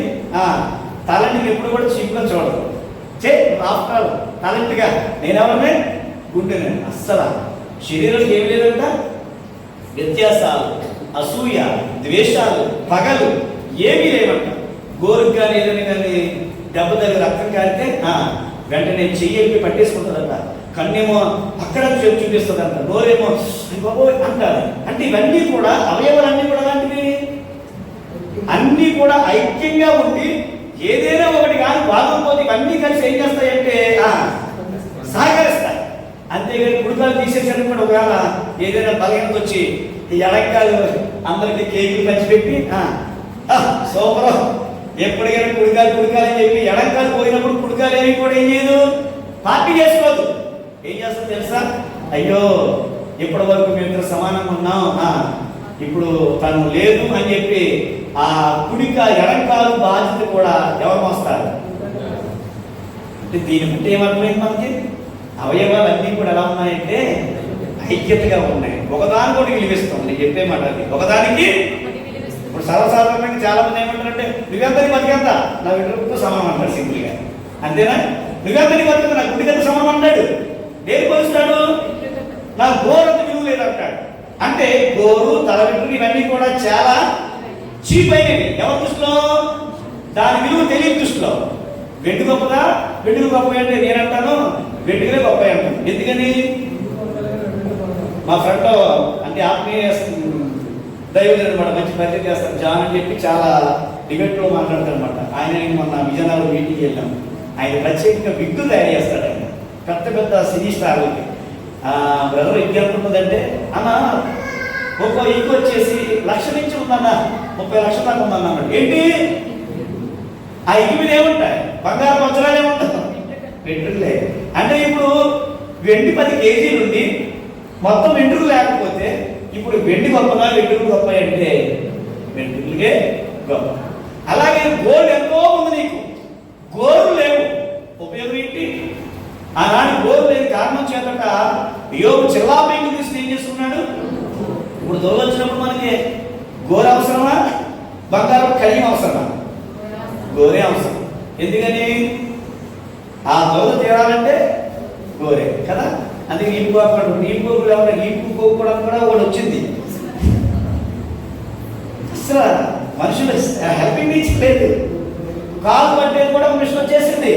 తలని ఎప్పుడు కూడా చీప్గా చూడదు. ఆఫ్టర్ టాలెంట్గా నేనెవరినే? గుండెనే. అస్సలు శరీరంలో ఏం లేదంట, వ్యత్యాసాలు, అసూయ, ద్వేషాలు, పగలు ఏమీ లేవంట. గోరుకు కానీ ఏదైనా కానీ దెబ్బ దగ్గర రక్తం కారితే వెంటనే చెయ్యి పట్టేసుకుంటుందంట, కన్నేమో అక్కడ చూపిస్తుందంట, నోరేమో బాబో అంటారు. అంటే ఇవన్నీ కూడా అవయవాలన్నీ కూడా అలాంటివి, అన్నీ కూడా ఐక్యంగా ఉండి ఏదైనా ఒకటి కానీ బాగోకపోతే ఇవన్నీ కలిసి ఏం చేస్తాయంటే సహకరిస్తాయి. అంతేగాని కుడికాలు తీసేసారు కూడా ఒకవేళ ఏదైనా బలహీనత వచ్చి ఈ ఎడక్కాలు అందరికి కేకులు పంచిపెట్టి సూపర్ ఎప్పటికైనా కుడికాలు అని చెప్పి ఎడక్కాలు పోయినప్పుడు కుడికాలు ఏమి కూడా ఏం చేయదు, పార్టీ చేసుకోదు. ఏం చేస్తుంది తెలుసా? అయ్యో ఇప్పటి వరకు మేము సమానంగా ఉన్నాం, ఇప్పుడు తను లేదు అని చెప్పి ఆ ఎడక్కాలు బాధ్యత కూడా ఎవరు మోస్తారు? అంటే దీని బట్టి ఏమర్థమైంది మనకి? అవయవాలన్నీ కూడా ఎలా ఉన్నాయంటే ఐక్యతగా ఉన్నాయి, ఒకదానికోటి విలువిస్తాం. నేను చెప్పే మాట అది, ఒకదానికి. ఇప్పుడు సర్వసాధారణంగా చాలా మంది ఏమంటారంటే నువ్వెంతని బతికెంత నా విడుపుతో సమానం అంటాడు, సింపుల్గా. అంతేనా? నువ్వెంతని బతికెంత నా గుడికంత సమానం అంటాడు. దేని కొలుస్తాడు? నా గోరంత విలువ లేదు అంటాడు. అంటే గోరు, తల వెంట్రుకలు ఇవన్నీ కూడా చాలా చీప్ అయినవి ఎవరి దృష్టిలో? దాని విలువ తెలియని దృష్టిలో. వెండి గొప్పదా? వెండికి గొప్ప అంటే నేనంటాను వెండికలే గొప్ప అంటాను. ఎందుకని? మా ఫ్రెండ్ అంటే ఆత్మీయ దైవం అనమాట, మంచి పరిచయం చేస్తారు, జాన్ అని చెప్పి చాలా డిబేట్లో మాట్లాడతారు అనమాట. ఆయన మొన్న విజయనగరం మీటింగ్కి వెళ్ళాం. ఆయన ప్రత్యేకంగా విగ్గు తయారు చేస్తాడు. ఆయన పెద్ద పెద్ద సినీ స్టార్లకి. బ్రదర్ ఇంక ఎంత ఉంటుందంటే అన్న ఒక్కో ఇంకు వచ్చేసి 1,00,000 నుంచి ఉందన్న, 30 లక్షల దాకా ఉందన్న అన్నాడు. ఏంటి ఆ ఇంటి మీద ఏముంటాయి? బంగారు వజ్రాలు ఏముంటాయి? వెంట్రుకలే. అంటే ఇప్పుడు వెండి 10 కేజీలు ఉండి మొత్తం వెంట్రుకలు లేకపోతే ఇప్పుడు వెండి గొప్పదా వెంట్రుకలు గొప్ప అంటే వెంట్రుకలకే గొప్ప. అలాగే గోల్డ్ ఎంతో ఉంది, నీకు గోరు లేవు, ఉపయోగం ఏంటి? ఆనాడు గోరు లేని కారణం చేతట యోగు చిల్లాపైకి తీసుకుని ఏం చేస్తున్నాడు? ఇప్పుడు దొరలు వచ్చినప్పుడు మనకి గోరు అవసరమా, బంగారం కడియం అవసరమా? గోరే అవసరం. ఎందుకని? ఆ దొరలు తీరాలంటే గోరే కదా. అందుకే ఈపుకోకుండా ఈపుకోవడం కూడా ఒకటి వచ్చింది. అసలు మనుషులు హెల్పింగ్ నేచర్ లేదు. కాలు పట్టేది కూడా మిషన్ వచ్చేసింది.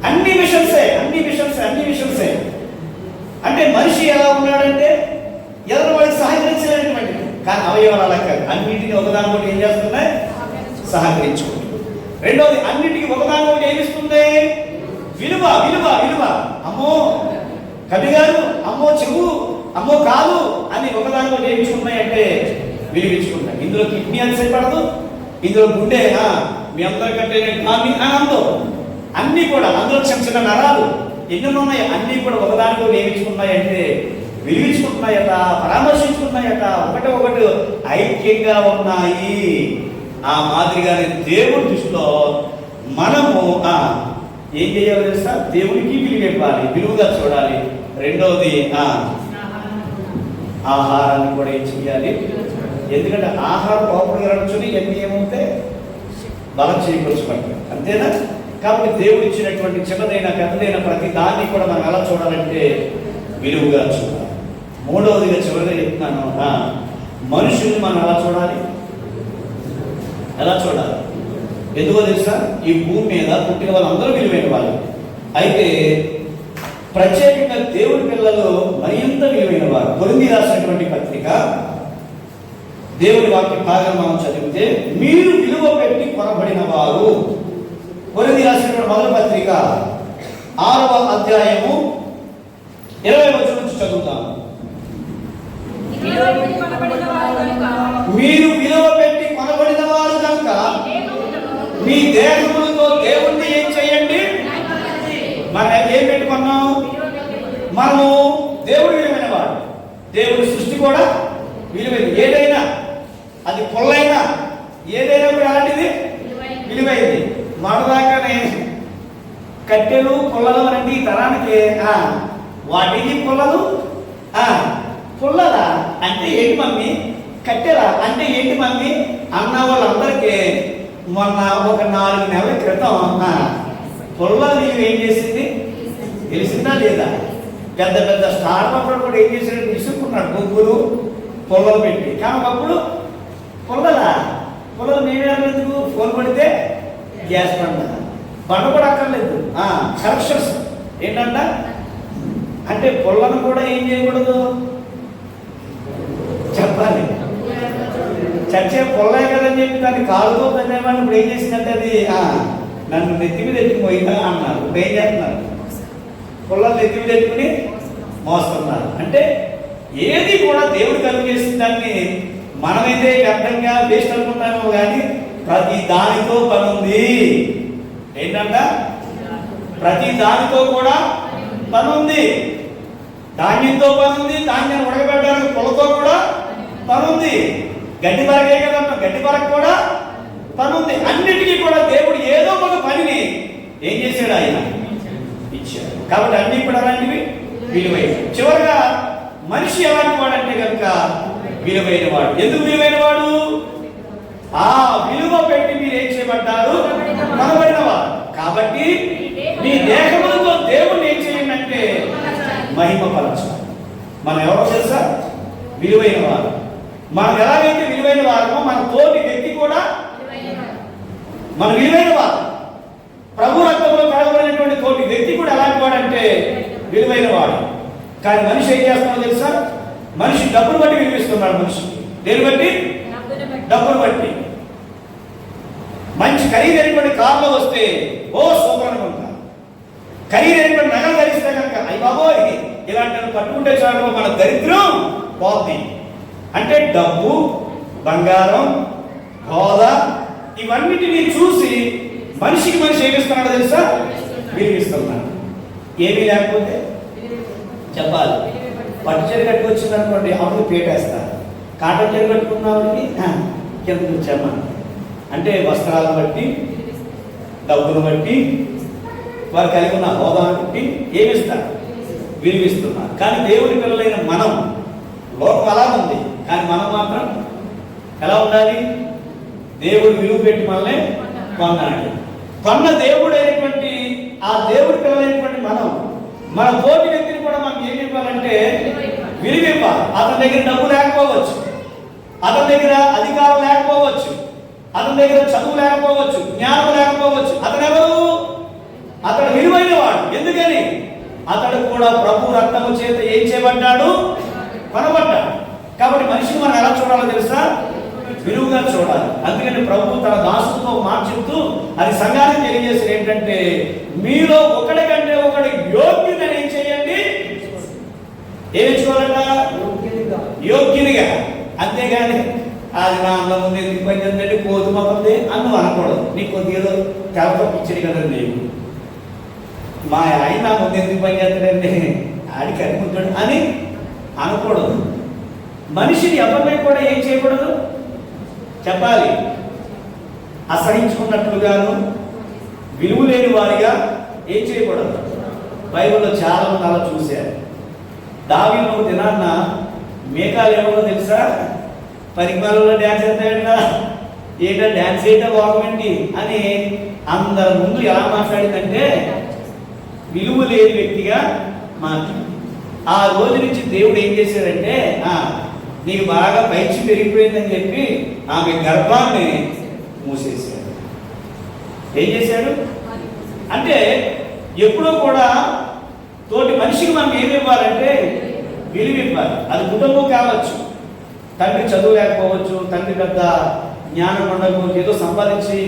అన్ని మిషన్సే. అంటే మనిషి ఎలా ఉన్నాడంటే ఎవరు వాడికి సహకరించలేనటువంటి, కానీ అవయవాలు అలా కాదు. అన్నింటినీ ఒకదానికోటి ఏం చేస్తున్నాయి? సహకరించుకుంటుంది. రెండోది, అన్నింటికి ఒకదానికోటి ఏమిస్తుంది? విలువ. అమ్మో కవి గారు, అమ్మో చెవు, అమ్మో కాలు అని ఒకదానికోటి ఏమించుకున్నాయి అంటే విలువించుకుంటాయి. ఇందులో కిడ్నీ అని సరిపడదు, ఇందులో గుండె మీ అందరికంటే కానీ అందో అన్నీ కూడా అందులో చిన్న నరాలు ఎన్నో ఉన్నాయి. అన్నీ కూడా ఒకదానితో నియమించుకున్నాయంటే విలువించుకుంటున్నాయట, పరామర్శించుకున్నాయట, ఒకటి ఐక్యంగా ఉన్నాయి. ఆ మాదిరిగానే దేవుడి దృష్టిలో మనము ఏం చేయాలి తెలుసా? దేవుడికి విలువ ఇవ్వాలి, విలువగా చూడాలి. రెండవది ఆహారాన్ని కూడా ఏం చేయాలి? ఎందుకంటే ఆహారం లోపలికి రడుచుని ఎన్ని ఏమవుతే బలం చేకూర్చుకుంటాం, అంతేనా? కాబట్టి దేవుడు ఇచ్చినటువంటి చిన్నదైన పెద్దదైన ప్రతి దాన్ని కూడా మనం ఎలా చూడాలంటే విలువగా చూడాలి. మూడవదిగా చివరిగా చెప్తున్నాను, మనుషుల్ని మనం ఎలా చూడాలి? ఎందుకో తెలుసా? ఈ భూమి మీద పుట్టిన వాళ్ళందరూ విలువైన వాళ్ళు. అయితే ప్రత్యేకంగా దేవుడి పిల్లలు మరింత విలువైన వారు. కొరింథీ రాసినటువంటి పత్రిక దేవుడి వాక్య భాగం మనం చదివితే, మీరు విలువ పెట్టి కొనబడిన వారు. కొరింథీ రాసినటువంటి మొదటి పత్రిక 6వ అధ్యాయము 20వ వచనం నుంచి చదువుతాము. మీరు విలువ పెట్టి కొనబడిన వారు కనుక మీ దేహములతో దేవుణ్ణి ఏం చేయండి? మనం ఏం పెట్టుకున్నాం? మనము దేవుడు విలువైన వాడు. దేవుడి సృష్టి కూడా విలువైంది. ఏదైనా అది పొల్లైనా ఏదైనా కూడా అలాంటిది విలువైంది. మనదాకానే కట్టెలు పొల్లలు అంటే ఈ తరానికి వాటికి పొల్లలు పుల్లలా అంటే ఏంటి మమ్మీ? కట్టెలా అంటే ఏంటి మమ్మీ అన్న వాళ్ళందరికీ మొన్న ఒక 4 నెలల క్రితం పుల్లలు నీవు ఏం చేసింది తెలిసిందా లేదా? పెద్ద పెద్ద స్టార్ అప్పుడు కూడా ఏం చేసాడు? విసుక్కున్నాడు బొగ్గులు పుల్లలు పెట్టి. కానీ అప్పుడు పుల్లలు మేమేందుకు ఫోన్ పడితే గ్యాస్ బండ కూడా అక్కర్లేదు. కరెక్షన్స్ ఏంటంట అంటే పుల్లను కూడా ఏం చేయకూడదు చెప్పాలి. చచ్చే పొల్లే కదని చెప్పి దాన్ని కాలుతో తనేవాడిని ఇప్పుడు ఏం చేసిందంటే అది నన్ను నెత్తి మీద ఎత్తుకుపోయిందా అన్నారు. ఇప్పుడు ఏం చేస్తున్నారు? పొల్లలు నెత్తి మీద ఎత్తుకుని మోస్తున్నారు. అంటే ఏది కూడా దేవుడు కలుగు చేసిన దాన్ని మనమైతే వ్యర్థంగా వేస్ట్ అనుకుంటామో కానీ ప్రతి దానితో పని ఉంది. ఏంటంట? ప్రతి దానితో కూడా పని ఉంది. ధాన్యంతో పని ఉంది, ధాన్యాన్ని ఉడకబెట్టడానికి పొలతో కూడా పని ఉంది. గడ్డి పరకే కదంట, గడ్డి పరకు కూడా పని ఉంది. అన్నిటికీ కూడా దేవుడు ఏదో ఒక పనిని ఏం చేశాడు? ఆయన ఇచ్చాడు. కాబట్టి అన్ని కూడా అలాంటివి విలువైన. చివరిగా మనిషి ఎలాంటి వాడంటే కనుక విలువైన వాడు. ఎందుకు విలువైన వాడు? విలువ పెట్టి మీరు ఏం చేయబడ్డారు? కొనబడిన వాడు. కాబట్టి మీ దేహములతో దేవుణ్ణి ఏం చేయండి అంటే మహిమపరచాలి. మనం ఎవరో తెలుసా? విలువైన వారు. మనం ఎలాగైతే విలువైన వారమో మన తోటి వ్యక్తి కూడా మన విలువైన వారు. ప్రభు రక్తంలో కడగబడినటువంటి తోటి వ్యక్తి కూడా ఎలాంటి వాడంటే విలువైన వాడు. కానీ మనిషి ఏం చేస్తున్నాడో తెలుసా? మనిషి డబ్బును బట్టి విలువిస్తున్నాడు. మనిషి దేని బట్టి? డబ్బును బట్టి. మంచి ఖరీదైనటువంటి కార్లో వస్తే సూపర్ అనుకుంటా. ఖరీదైనటువంటి నగలు ధరిస్తే కనుక అయ్యి బాబోయ్ ఇలాంటి పట్టుకుంటే చాలు మన దరిద్రం పోతుంది. అంటే డబ్బు, బంగారం, హోదా ఇవన్నిటినీ చూసి మనిషికి మనిషి ఏమిస్తున్నాడో తెలుసా? విలువిస్తున్నాడు. ఏమీ లేకపోతే చెప్పాలి. పట్టు చీర కట్టుకొచ్చింది అనుకోండి, అప్పుడు పేటేస్తారు. కాటన్ చీర కట్టుకున్నామని కిందకి వచ్చామా అంటే వస్త్రాలను బట్టి, డబ్బును బట్టి, వారు కలిగి ఉన్న హోదాను బట్టి ఏమిస్తారు? విలువిస్తున్నారు. కానీ దేవుడి పిల్లలైన మనం, లోకం అలా ఉంది, కానీ మనం మాత్రం ఎలా ఉండాలి? దేవుడు విలువ పెట్టి మనల్ని కొన్నాడు. కొన్న దేవుడు అయినటువంటి ఆ దేవుడి పిల్లలైనటువంటి మనం మన తోటి వ్యక్తిని కూడా మనం ఏమి ఇవ్వాలంటే విలువ ఇవ్వాలి. అతని దగ్గర డబ్బు లేకపోవచ్చు, అతని దగ్గర అధికారం లేకపోవచ్చు, అతని దగ్గర చదువు లేకపోవచ్చు, జ్ఞానం లేకపోవచ్చు. అతను ఎవరు? అతడు విలువైన వాడు. ఎందుకని? అతడు కూడా ప్రభు రక్తము చేత ఏం చేయబడ్డాడు? కొనబడ్డాడు. కాబట్టి మనిషిని మనం ఎలా చూడాలో తెలుసా? విలువగా చూడాలి. అందుకని ప్రభు తన దాసుతో మాట చెప్తూ అది సంఘానికి తెలియజేసి ఏంటంటే మీలో ఒకటి కంటే ఒకటి యోగ్యుని ఏం చేయండి? ఏమి చూడాలట? యోగ్యునిగా. అంతేగాని అది నా అన్న ముందు ఎందుకు పని చేద్దంటే కోతుమ ఉంది అన్ను అనకూడదు. నీకు కొద్దిగా తెలతో పిచ్చడి కదండి నీకు. మా ఆయన నా ముందు ఎందుకు పని చేస్తాడండి ఆడికి అనుకుంటాడు అని అనకూడదు. మనిషిని ఎవరిని కూడా ఏం చేయకూడదు చెప్పాలి. అసహించుకున్నట్లుగాను విలువ లేని వారిగా ఏం చేయకూడదు. బైబిల్లో చాలా మంది అలా చూశారు. దావీదు ఒక దినాన్న మేకాలు ఎవరో తెలుసా? పరిమాణంలో డ్యాన్స్ వేస్తాడా? ఏంటో డ్యాన్స్ చేయటం బాగుండి అని అందరి ముందు ఎలా మాట్లాడిందంటే విలువ లేని వ్యక్తిగా మాట్లాడి. ఆ రోజు నుంచి దేవుడు ఏం చేశాడంటే నీకు బాగా పైచి పెరిగిపోయిందని చెప్పి ఆమె గర్భాన్ని మూసేశాడు. ఏం చేశాడు అంటే ఎప్పుడూ కూడా తోటి మనిషికి మనం ఏమి ఇవ్వాలంటే విలువ ఇవ్వాలి. అది కుటుంబం కావచ్చు, తండ్రి చదువు లేకపోవచ్చు, తండ్రి పెద్ద జ్ఞానం ఉండకపోవచ్చు, ఏదో సంపాదించి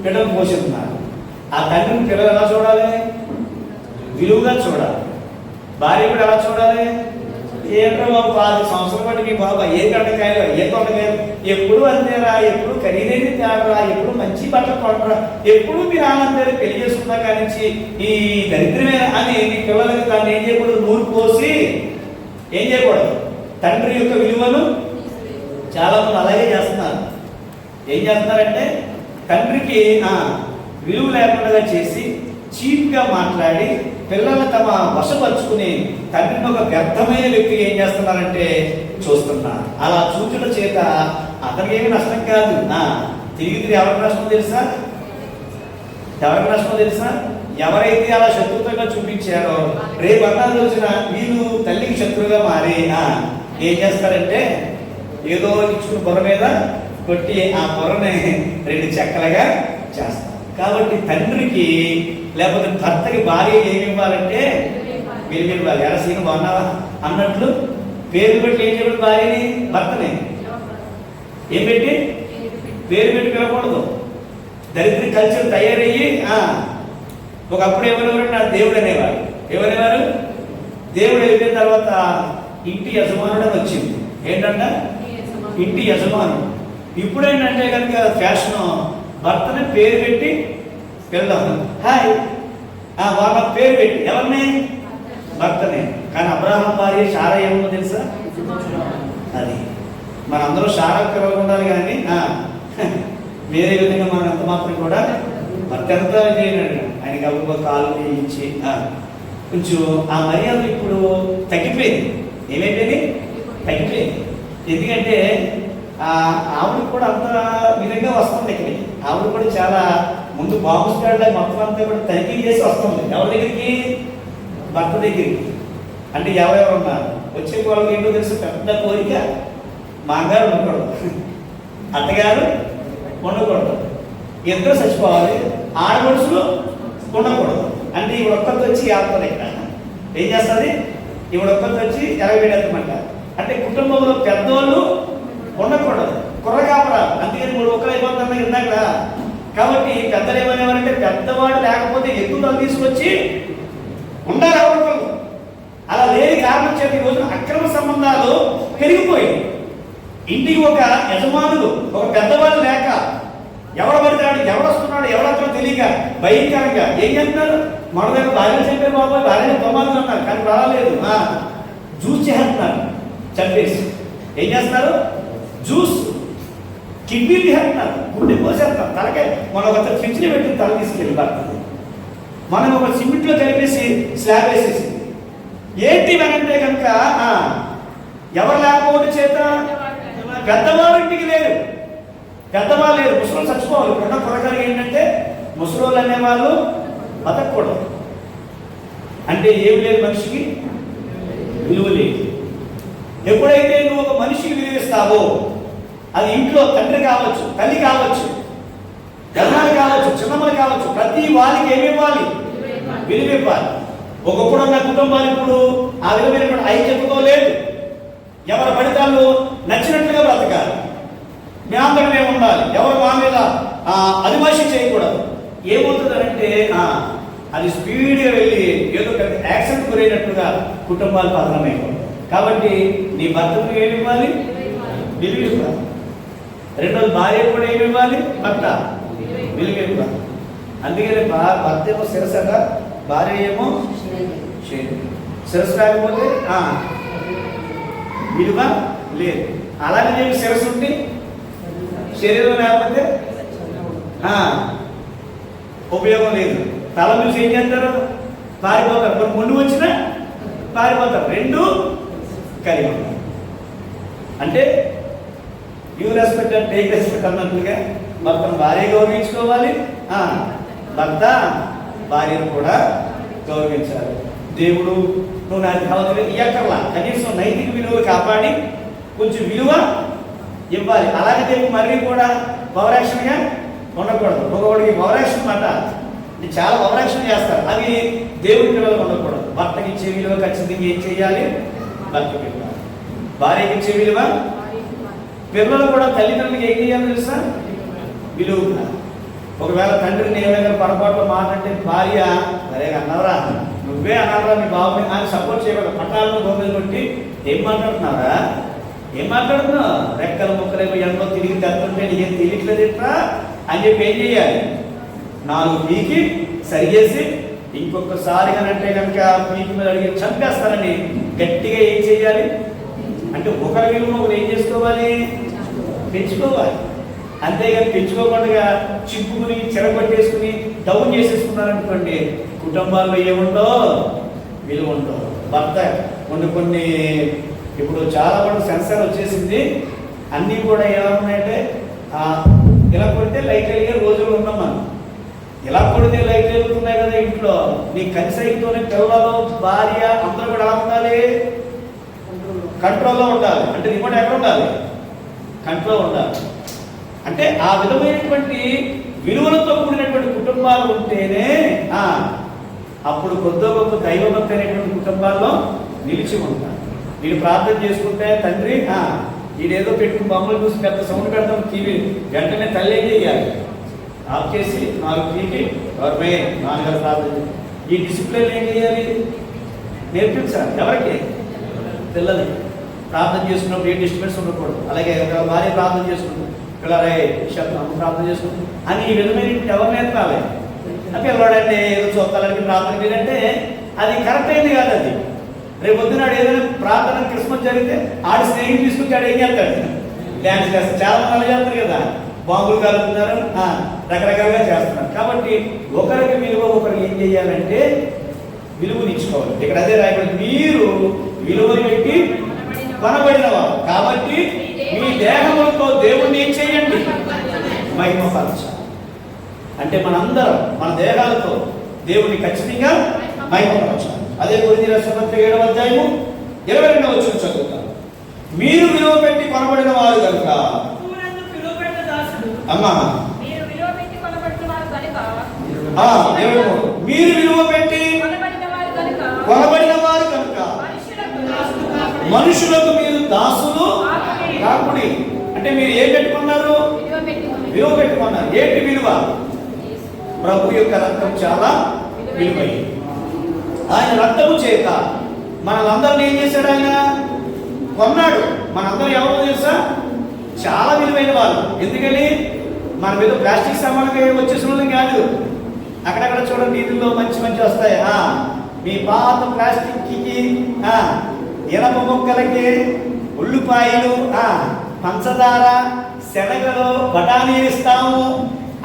పిల్లలు పోషిస్తున్నారు. ఆ తండ్రిని పిల్లలు ఎలా చూడాలి? విలువగా చూడాలి. భార్య కూడా ఎలా చూడాలి? ఏంటో బాబు 5 సంవత్సరాల పాటికి బాబా ఏ గడ్డకాయలు ఏ తొండకాయలు ఎప్పుడు అంతేరా, ఎప్పుడు ఖరీదైన తేడరా, ఎప్పుడు మంచి బట్టలు కొనరా, ఎప్పుడు మీరు ఆనందాన్ని పెళ్లి చేసుకున్నా కానీ ఈ దరిద్రమే అని మీ పిల్లలకి దాన్ని ఏం చేయకూడదు, నూరు పోసి ఏం చేయకూడదు. తండ్రి యొక్క విలువను చాలా మంది అలాగే చేస్తున్నారు. ఏం చేస్తున్నారంటే తండ్రికి విలువ లేకుండా చేసి చీప్గా మాట్లాడి పిల్లల్ని తమ వశపరుచుకుని తండ్రిని ఒక వ్యర్థమైన వ్యక్తిగా ఏం చేస్తున్నారంటే చూస్తున్నారు. అలా చూచడం చేత అతనికి ఏమి నష్టం కాదు. తిరిగి ఎవరికి నష్టం తెలుసా? ఎవరికి నష్టం తెలుసా? ఎవరైతే అలా శత్రుత్వంగా చూపించారో రేపు అన్న రోజున వీళ్ళు తల్లికి శత్రువుగా మారి ఏం చేస్తారంటే ఏదో ఇచ్చుకున్న బుర్ర మీద కొట్టి ఆ బుర్రని 2 చెక్కలుగా చేస్తారు. కాబట్టి తండ్రికి లేకపోతే భర్తకి భార్య ఏమి ఇవ్వాలంటే విలువ ఇవ్వాలి. ఎరసీను బాగున్నావా అన్నట్లు పేరు పెట్టి ఏం చెప్పాడు? భార్యని భర్తని ఏం పెట్టి పేరు పెట్టి పిలవకూడదు. దరిద్ర కల్చర్ తయారయ్యి ఒకప్పుడు ఎవరెవరు నా దేవుడు అనేవారు. ఎవరెవరు? దేవుడు వెళ్ళిపోయిన తర్వాత ఇంటి యజమానుడు అని వచ్చింది. ఏంటంట? ఇంటి యజమానుడు. ఇప్పుడేంటంటే కనుక ఫ్యాషన్ భర్తని పేరు పెట్టి పిల్లలు హాయ్ వాళ్ళ పేరు పెట్టి ఎవరిని? భర్తనే. కానీ అబ్రాహాం భార్య శారా ఏమో తెలుసా? అది మనందరూ శారా పిల్లలు ఉండాలి కానీ వేరే విధంగా మనం ఎంత మాత్రం కూడా భర్త ఎంత చేయనండి. ఆయనకి అప్పుడు కాలు ఇచ్చి కొంచెం ఆ మర్యాద ఇప్పుడు తగ్గిపోయింది. ఏమైపోయింది? తగ్గిపోయింది. ఎందుకంటే ఆవిడ కూడా అంత విధంగా వస్తుంది. ఇక్కడికి ఆవిడ కూడా చాలా ముందు బాబు స్టాండ్ మొత్తం అంతా కూడా తనిఖీ చేసి వస్తుంది. ఎవరి దగ్గరికి? భర్త దగ్గరికి. అంటే ఎవరెవరు ఉన్నారు వచ్చే వాళ్ళకి ఏంటో తెలుసు, పెద్ద కోరిక మామగారు ఉండకూడదు, అత్తగారు ఉండకూడదు, ఇద్దరు చచ్చిపోవాలి, ఆడమనుషులు ఉండకూడదు. అంటే ఈవిడ ఒక్కరితో వచ్చి ఆపుతుంది. ఇక్కడ ఏం చేస్తుంది? ఈవిడ ఒక్కరితో వచ్చి ఎరగబెట్టేస్తామంట. అంటే కుటుంబంలో పెద్దవాళ్ళు ఉండకూడదు, కుర్రకాపరాలు. అందుకని 3 ఒక్కరు అయిపోతున్నా ఇందాక. కాబట్టి పెద్దలు ఏమనేవారంటే పెద్దవాడు లేకపోతే ఎక్కువ తీసుకొచ్చి ఉండాలి ఎవరు. అలా లేని కారణం చేత ఈ రోజున అక్రమ సంబంధాలు పెరిగిపోయాయి. ఇంటికి ఒక యజమానులు ఒక పెద్దవాళ్ళు లేక ఎవడ పడతాడు, ఎవడొస్తున్నాడు, ఎవడొక్కడో తెలియక భయంకరంగా ఏం చేస్తున్నారు? మన దగ్గర భార్యలు చెప్పారు బాబాయ్, భార్యలు ప్రమాదం అన్నారు కానీ రాలేదు. జ్యూస్ చేస్తున్నారు చంపేసి. ఏం చేస్తున్నారు? జ్యూస్ కిడ్నీలు చేస్తున్నారు, గుండె పోసేస్తారు, తలకే మనం ఒక ఫ్రిడ్జ్లో పెట్టి తల తీసుకెళ్ళి పడుతుంది. మనం ఒక సిమెంట్లో కలిపేసి స్లాబ్ వేసేసి ఏంటి అంటే కనుక ఎవరు లేకపోవడం చేత పెద్దవాళ్ళు ఇంటికి లేరు, పెద్దవాళ్ళు లేరు, ముసలు చచ్చిపోవాలి. ఇప్పుడున్న కొరకలు ఏంటంటే ముసలోళ్ళు అనేవాళ్ళు బతకూడదు. అంటే ఏమి లేదు, మనిషికి విలువ లేదు. ఎప్పుడైతే నువ్వు ఒక మనిషికి విలువిస్తావో అది ఇంట్లో తండ్రి కావచ్చు, తల్లి కావచ్చు, గర్భాలు కావచ్చు, చిన్నమ్మలు కావచ్చు, ప్రతి వాళ్ళకి ఏమి ఇవ్వాలి? విలువ ఇవ్వాలి. ఒకప్పుడు ఉన్న కుటుంబాలు ఇప్పుడు ఆ విలువైనటువంటి ఐక్యతతో లేదు. ఎవరు పడితాళ్ళు నచ్చినట్లుగా బ్రతకాలి, మేమందరమే ఉండాలి, ఎవరు మా మీద అదిమాషి చేయకూడదు. ఏమవుతుందంటే అది స్పీడ్గా వెళ్ళి ఏదో పెద్ద యాక్సిడెంట్ గురైనట్టుగా కుటుంబాలు పతనమైపోయి. కాబట్టి నీ భర్తకు ఏమి ఇవ్వాలి? విలువ ఇవ్వాలి. రెండోది భార్య కూడా ఏమి ఇవ్వాలి? భర్త విలువ ఇవ్వాలి. అందుకని భర్త ఏమో శిరసట, భార్య ఏమో శిరస్సు లేకపోతే విలువ లేదు. అలాగే నేను శిరస్సు ఉంటే శరీరం లేకపోతే ఉపయోగం లేదు. తల చూసి ఏం చేస్తారు? పారిపోతారు. కొన్ని ముందు వచ్చినా పారిపోతారు. రెండు కలిగి ఉంటారు. అంటే you respect and take respect అన్నట్లుగా భర్తను భార్య గౌరవించుకోవాలి, భర్త భార్యను కూడా గౌరవించాలి. దేవుడు నువ్వు నాకు కావాలి ఇయ్యక్కర్లా, కనీసం నైతిక విలువలు కాపాడి కొంచెం విలువ ఇవ్వాలి. అలాగే దేవుడు మరీ కూడా పవరాక్షన్గా ఉండకూడదు. ఒకడికి ఓవరాక్షన్ మాట, చాలా ఓవరాక్షన్ చేస్తారు. అది దేవుడి పిల్లలకు ఉండకూడదు. భర్తకి ఇచ్చే విలువ ఖచ్చితంగా ఏం చేయాలి? భర్తకి ఇవ్వాలి. భార్యకి ఇచ్చే విలువ, పిల్లలు కూడా తల్లిదండ్రులకి ఏం చేయాలి తెలుసా? విలువ. ఒకవేళ తండ్రిని ఏమైనా పొరపాటులో మాట్లాడితే భార్య సరే అన్నారా, నువ్వే అన్నారా మీ బాబుని అని సపోర్ట్ చేయకూడదు. పట్టాలను గోమెలు కొట్టి ఏం మాట్లాడుతున్నారా, ఏం మాట్లాడుతున్నావు, రెక్కల ముక్కలేమో ఎంతో తిరిగి తెస్తుంటే నీకేం తెలియట్లేదు ఎట్లా అని చెప్పి ఏం చేయాలి? 4 పీకి సరిగేసి ఇంకొకసారి కనంటే కనుక పీకి మీద అడిగి చంపేస్తారని గట్టిగా ఏం చేయాలి అంటే ఒకరి విలువ ఒకరు ఏం చేసుకోవాలి? పెంచుకోవాలి. అంతేగాని పెంచుకోకుండా చిప్పుకుని చెరగొట్టేసుకుని డౌన్ చేసేసుకున్నారనుకోండి, కుటుంబాల్లో ఏముండో విలువ ఉండో. భర్త కొన్ని ఇప్పుడు చాలా వరకు సెన్సార్ వచ్చేసింది. అన్నీ కూడా ఎలా ఉన్నాయంటే ఇలా కొడితే లైట్ వెలిగే రోజులు ఉన్నాం మనం. ఇలా కొడితే లైట్ వెలుగుతున్నాయి కదా ఇంట్లో. నీ కన్సైతోనే పిల్లలు భార్య అందరూ కూడా ఎలా ఉండాలి? కంట్రోల్లో ఉండాలి. అంటే రిమోట్ ఎక్కడ ఉండాలి? కంట్రోల్ ఉండాలి. అంటే ఆ విధమైనటువంటి విలువలతో కూడినటువంటి కుటుంబాలు ఉంటేనే అప్పుడు కొద్ది గొప్ప దైవభక్తి అనేటువంటి కుటుంబాల్లో నిలిచి ఉంటారు. వీడు ప్రార్థన చేసుకుంటే తండ్రి వీడేదో పెట్టుకుని బొమ్మలు చూసి పెద్ద సౌండ్ పెడతాం టీవీ, వెంటనే తల్లి ఏం చేయాలి? ఆఫ్ చేసి 4 పీకి ఎవరిపై నాన్నగారు ప్రార్థన. ఈ డిసిప్లిన్ ఏం చేయాలి? నేర్పించాలి. ఎవరికి? పిల్లలకి. ప్రార్థన చేసుకున్నప్పుడు ఏ డిస్టర్బెన్స్ ఉండకూడదు. అలాగే భార్య ప్రార్థన చేసుకుంటుంది, పిల్లలే అమ్మ ప్రార్థన చేసుకుంటుంది అని ఈ విధమైన ఎవరు నేర్పాలి? పిల్లవాడంటే ఏదో చూస్తానికి ప్రార్థన మీరంటే అది కరెక్ట్ అయింది కాదు. అది రేపు పొద్దునాడు ఏదైనా ప్రార్థన క్రిస్మస్ జరిగితే ఆడి స్నేహితులు తీసుకుంటే ఆడు ఏం చేస్తాడు? డ్యాన్స్ చేస్తాడు. చాలా మంది అలా చేస్తారు కదా, బాంబులు కలుపుతున్నారు, రకరకాలుగా చేస్తున్నారు. కాబట్టి ఒకరికి విలువ ఒకరికి ఏం చేయాలంటే విలువనిచ్చుకోవాలి. ఇక్కడ అదే రాయబడి మీరు విలువని పెట్టి కొనబడినవారు కాబట్టి మీ దేహములతో దేవుణ్ణి ఏం చేయండి? మహిమపరచాలి. అంటే మనందరం మన దేహాలతో దేవుని ఖచ్చితంగా మహిమపరచాలి. అదే కొరింథీయుల పత్రిక 7వ అధ్యాయము 22వ వచనం చదువుతాం. మీరు విలువ పెట్టి కొనబడిన వారు కనుక అమ్మా మీరు విలువ పెట్టి కొనబడిన వారు కనుక మనుషులకు మీరు దాసులు కాకుడి. అంటే మీరు ఏం పెట్టుకున్నారు? విలువ పెట్టుకున్నారు. ఏంటి విలువ? ప్రభు యొక్క రక్తం చాలా విలువైంది. ఆయన రక్తము చేత మనలందరినీ ఏం చేశాడు? ఆయన కొన్నాడు. మనందరూ ఎవరో తెలుసా? చాలా విలువైన వాళ్ళు. ఎందుకని? మన మీద ప్లాస్టిక్ సామాన్లుగా వచ్చేసిన వాళ్ళం కాదు. అక్కడక్కడ చూడండి వీధుల్లో మంచి వస్తాయి. మీ పాత ప్లాస్టిక్కి ఇనప మొక్కలకి ఉల్లిపాయలు, పంచదార, శనగలు, బఠానీ ఇస్తాము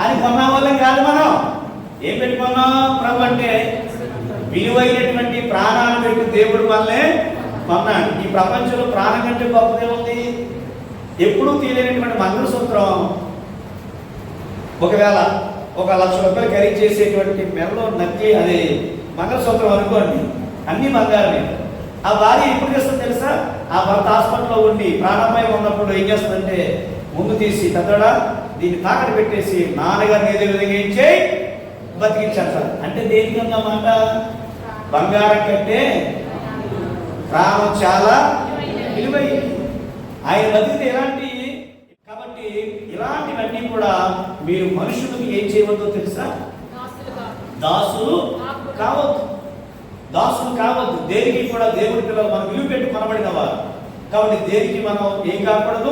అని కొన్న వాళ్ళం కాదు. మనం ఏం పెట్టుకున్నాం? ప్రభు అంటే విలువైనటువంటి ప్రాణాలు పెట్టి దేవుడు మనల్ని కొన్నాడు. ఈ ప్రపంచంలో ప్రాణం కంటే గొప్పదే ఉంది. ఎప్పుడూ తీయలేనటువంటి మంగళసూత్రం ఒకవేళ 1 లక్ష రూపాయలు ఖరీదు చేసేటువంటి మెడలో నక్కి అది మంగళసూత్రం అనుకోండి, అన్ని బంగారమే. ఆ భార్య ఎప్పుడు చేస్తుంది తెలుసా? ఆ భర్త హాస్పిటల్లో ఉండి ప్రాణాపాయం ఉన్నప్పుడు ఏం చేస్తుందంటే ముందు తీసి పెద్దడా దీన్ని తాకట్టు పెట్టేసి నాన్నగారిని ఏదో విధంగా ఏం చేయి బతికించారు. అంటే దేనికి అన్నమాట? బంగారం కంటే ప్రాణం చాలా విలువైంది. ఆయన బతికితే ఎలాంటి. కాబట్టి ఇలాంటివన్నీ కూడా మీరు మనుషులకు ఏం చేయవద్దో తెలుసా? దాసులు కావద్దు. దాసులు కావద్దు. దేనికి కూడా దేవుడి పిల్లలు మనం విలువ పెట్టి కొనబడిన వారు కాబట్టి దేనికి మనం ఏం కాకూడదు?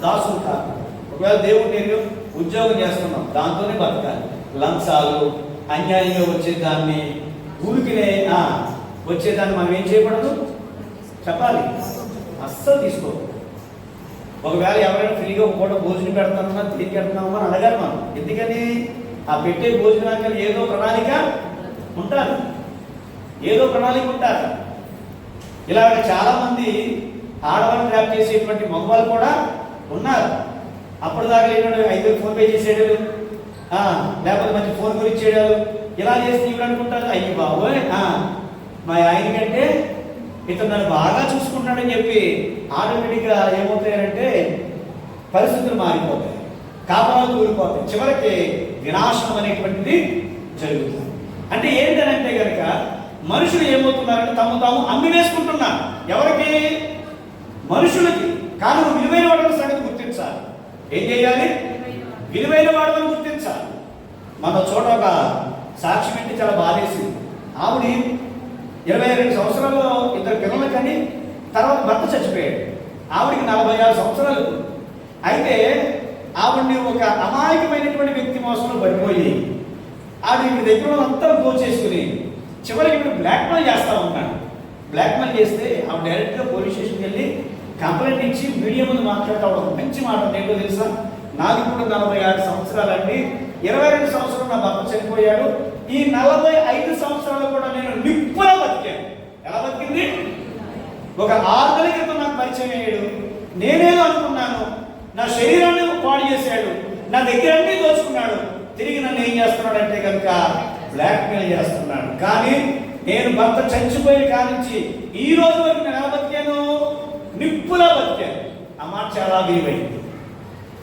దాసులు కాదు. ఒకవేళ దేవుడు నేను ఉద్యోగం చేస్తున్నాం, దాంతోనే బతకాలి. లంచాలు, అన్యాయంగా వచ్చేదాన్ని, ఊరికినే వచ్చేదాన్ని మనం ఏం చేయకూడదు? చెప్పాలి. అస్సలు తీసుకోకూడదు. ఒకవేళ ఎవరైనా ఫ్రీగా ఒక పూట భోజనం పెడతామన్నా తిరిగి పెడతామా అని అడగాలి మనం. ఎందుకని? ఆ పెట్టే భోజనానికి ఏదో ప్రణాళిక ఉంటారు, ఏదో ప్రణాళిక ఉంటారు. ఇలాగ చాలామంది ఆడవాళ్ళని ట్రాప్ చేసేటువంటి మగవాళ్ళు కూడా ఉన్నారు. అప్పుడు దాకా లేనాడు 5,000 ఫోన్ పే చేసేయడాలు, లేకపోతే మంచి ఫోన్ గురించి ఇచ్చేయడాలు, ఇలా చేసి ఇవి అనుకుంటారు. అయ్యి బాబోయ్ మా ఆయన కంటే ఇతను నన్ను బాగా చూసుకుంటాడని చెప్పి ఆటోమేటిక్గా ఏమవుతాయంటే పరిస్థితులు మారిపోతాయి. కాపురాలు కూలిపోతాయి, చివరికి వినాశనం అనేటువంటిది జరుగుతుంది. అంటే ఏంటంటే కనుక మనుషులు ఏమవుతున్నారంటే తాము అమ్మి వేసుకుంటున్నారు. ఎవరికి? మనుషులకి. కానీ నువ్వు విలువైన వాడని సంగతి గుర్తించాలి. ఏం చేయాలి? విలువైన వాడని గుర్తించాలి. మన చోట ఒక సాక్ష్యం ఏంటి, చాలా బాధేసింది. ఆవిడ 22 సంవత్సరాల్లో 2 పిల్లలు కానీ తర్వాత భర్త చచ్చిపోయాడు. ఆవిడికి 46 సంవత్సరాలు. అయితే ఆవిడ్ని ఒక అమాయకమైనటువంటి వ్యక్తి మోసంలో పడిపోయి ఆవిడ దగ్గర అంతా దోచేసుకుని చివరికి ఇప్పుడు బ్లాక్మెయిల్ చేస్తూ ఉన్నాడు. బ్లాక్మెయిల్ చేస్తే ఆవిడ డైరెక్ట్గా పోలీస్ స్టేషన్కి వెళ్ళి కంప్లైంట్ ఇచ్చి మీడియా ముందు మాట్లాడటం మంచి మాట ఏంటో తెలుసా, నాకు ఇప్పుడు 46 సంవత్సరాలండి, 22 సంవత్సరాలు నా భర్త చనిపోయాడు, ఈ 45 సంవత్సరాలు కూడా నేను నిప్పులా బతికాను. ఎలా బతికింది? ఒక 6 నెలల క్రితం నాకు పరిచయం అయ్యాడు, నేనేదో అనుకున్నాను, నా శరీరాన్ని పాడు చేశాడు, నా దగ్గర అన్నీ దోచుకున్నాడు, తిరిగి నన్ను ఏం చేస్తున్నాడంటే కనుక బ్లాక్మెయిల్ చేస్తున్నాడు. కానీ నేను భర్త చచ్చిపోయిన కానించి ఈ రోజు వరకు నేను ఎలా బతికాను? నిప్పులా బతికాను. ఆ మాట చాలా విలువైంది.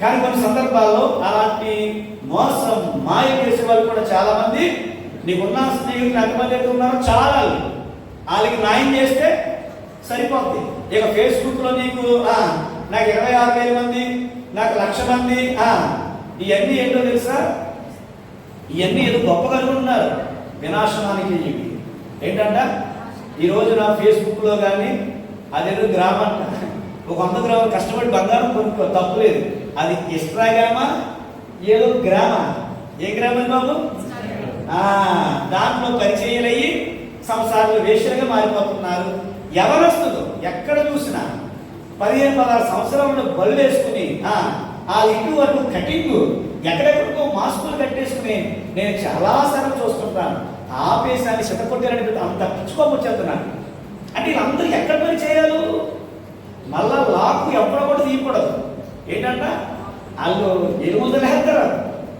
కానీ కొన్ని సందర్భాల్లో అలాంటి మోసం మాయ చేసే వాళ్ళు కూడా చాలా మంది, నీకున్న స్నేహితులు ఎంతమంది అయితే ఉన్నారో చాలా, వాళ్ళకి న్యాయం చేస్తే సరిపోద్ది. ఇక ఫేస్బుక్లో నీకు నాకు 26,000 మంది, నాకు 1,00,000 మంది, ఇవన్నీ ఏంటో తెలుసా? ఇవన్నీ ఏదో గొప్పగా అనుకుంటున్నారు, వినాశనానికి ఇవి. ఏంటంట ఈరోజు నా ఫేస్బుక్లో కానీ అదేదో గ్రామం అంట, ఒక 100 గ్రాములు కష్టపడి బంగారం కొనుక్కో, తప్పులేదు. అది ఇన్స్టాగ్రామా ఏదో గ్రామా? ఏ గ్రామం బాబు? దాంట్లో పరిచయాలయ్యి సంసారాలు వేషలుగా మారిపోతున్నారు. ఎవరొస్తుందో ఎక్కడ చూసినా 15-16 సంవత్సరాలు బళ్ళు వేసుకుని ఆ ఇటు అటు కటింగ్ ఎక్కడెక్కడికో మాస్కులు కట్టేసుకుని నేను చాలాసార్లు చూస్తుంటాను. ఆపేసాన్ని చిట్టకొట్టారని అంత పిచ్చుకోవచ్చేస్తున్నాను. అంటే వీళ్ళందరూ ఎక్కడ పని చేయాలి? మళ్ళా లాక్కు ఎప్పుడు కూడా తీయకూడదు. ఏంటంట వాళ్ళు ఎలుముందలు వేస్తారు,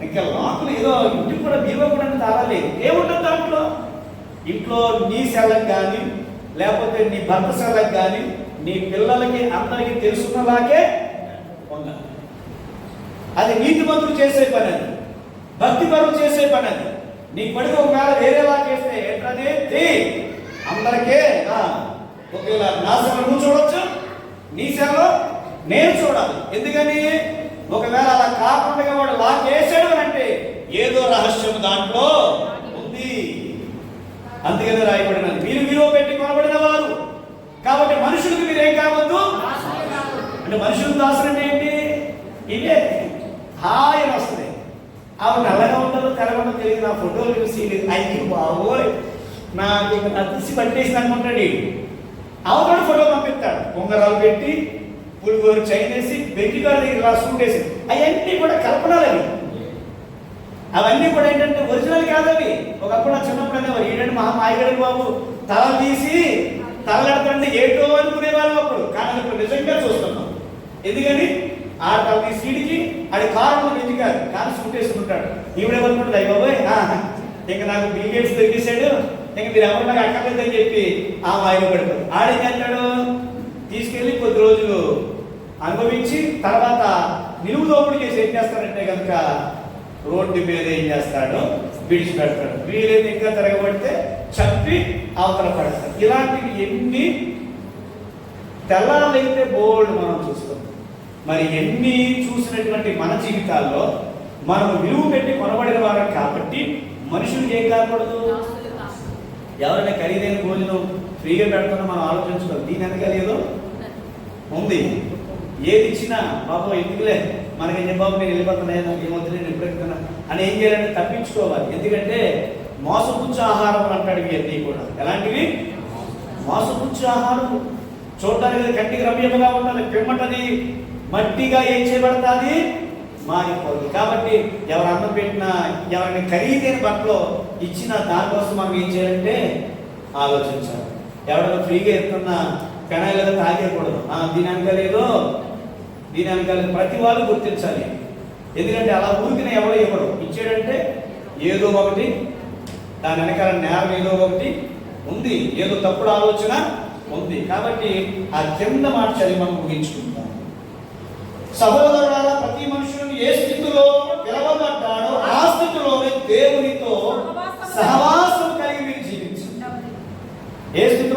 ఇంకా లాకులు ఏదో ఇంటికి కూడా బీవో కూడా తారాలేదు. ఏముంటుంది దాంట్లో? ఇంట్లో నీ సెల్లకు కానీ లేకపోతే నీ భర్త సెల్లకు కానీ నీ పిల్లలకి అందరికీ తెలుసుకున్నలాగే ఉండాలి. అది నీతిమంతులు చేసే పని, అది భక్తి పరులు చేసే పని. అది నీ కొడుకు ఒకవేళ వేరేలా చేస్తే ఏంటంటే అందరికీ ఒకవేళ నా సెల్ నువ్వు చూడొచ్చు, నీ సెల్లో నేను చూడాలి. ఎందుకని? ఒకవేళ అలా కాకుండా వాడు లాక్ చేసాడు అని అంటే ఏదో రహస్యం దాంట్లో ఉంది. అందుకని రాయబడినది, మీరు విలువ పెట్టి కొనబడిన వారు కాబట్టి మనుషులకు మీరేం కావద్దు. అంటే మనుషులకు దాసులు అంటే ఏంటి? ఇవే హాయిగా వస్తుంది. ఆవిడ నల్లగా ఉంటుందో తెల్లగా తెలియదు. నా ఫోటోలు చూసి అయ్యి బాబోయ్ నాకు నా తీసి పట్టేసి అనుకుంటాడు. ఆవిడ ఫోటో పంపిస్తాడు, ఉంగరాలు పెట్టి పులిగోరు చైన్ వేసి బెంకి గారి దగ్గర సూట్ వేసి, అవన్నీ కూడా కల్పనలు. అవన్నీ కూడా ఏంటంటే ఒరిజినల్ కాదవి. ఒకప్పుడు నా చిన్నప్పుడు అనేవారు, ఏంటంటే మా మాయగడి బాబు తల తీసి తలగడతంటే ఏటో అనుకునేవాళ్ళు అప్పుడు. కానీ ఇప్పుడు నిజంగా చూస్తున్నాం. ఎందుకని? ఆ తల తీసి సీడికి అది కారణం ఎందుకు కాదు, కానీ సూట్ వేసుకుంటాడు. ఈవిడేమనుకుంటుంది, అయ్యి బాబోయ్ ఇంకా నాకు బిల్ గేట్స్ దొరికేశాడు, ఇంకా మీరు ఎవరు నాకు అక్కర్లేదని చెప్పి ఆ మాయలో పెడతాడు. ఆడేం చేస్తాడు? తీసుకెళ్ళి కొద్ది రోజులు అనుభవించి తర్వాత నిలువు దోపిడీ చేసి ఏం చేస్తాడంటే కనుక రోడ్డు మీద ఏం చేస్తాడు? విడిచిపెడతాడు. వీలైతే ఇంకా తిరగబడితే చంపి అవతల పడతాడు. ఇలాంటివి ఎన్ని తెల్లారైతే బోల్డ్ మనం చూస్తాం. మరి ఎన్ని చూసినటువంటి మన జీవితాల్లో మనం విలువ పెట్టి కొనబడిన వారు కాబట్టి మనుషులకు ఏం కాకూడదు. ఎవరైనా ఖరీదైన భోజనం ఫ్రీగా పెడుతున్నా మనం ఆలోచించుకోవాలి, దీని వెనకాల ఏదో ఉంది. ఏది ఇచ్చినా బాబు ఎందుకులే మనకి బాబు నేను వెళ్ళిపోతున్నా, నాకు ఏమవుతుంది, నేను ఎప్పుడెక్కుతున్నా అని ఏం చేయాలంటే తప్పించుకోవాలి. ఎందుకంటే మోసపుచ్చు ఆహారం అంటాడు. ఇవన్నీ కూడా ఎలాంటివి? మోసపుచ్చు ఆహారం. చూడడానికి కంటికి రమ్యంగా ఉండాలి, పిమ్మటది మట్టిగా ఏం చేయబడుతుంది? మారిపోతుంది. కాబట్టి ఎవరు అన్నం పెట్టినా, ఎవరిని ఖరీదైన బట్టలో ఇచ్చినా దానికోసం మనం ఏం చేయాలంటే ఆలోచించాలి. ఎవరైనా ఫ్రీగా ఎత్తున్నా పెనాయిలుగా తాగేయకూడదు. దీని వెనకాలేదో దీని వెనకాల ప్రతి వాళ్ళు గుర్తించాలి. ఎందుకంటే అలా ఊరికిన ఎవరో ఇవ్వడు. ఇచ్చాడంటే ఏదో ఒకటి దాని వెనకాల నేరం ఏదో ఒకటి ఉంది, ఏదో తప్పుడు ఆలోచన ఉంది. కాబట్టి ఆ కింద మాట చదివి మనం ముగించుకుంటాం. సహోదరులారా, ప్రతి మనుషులను ఏ స్థితిలో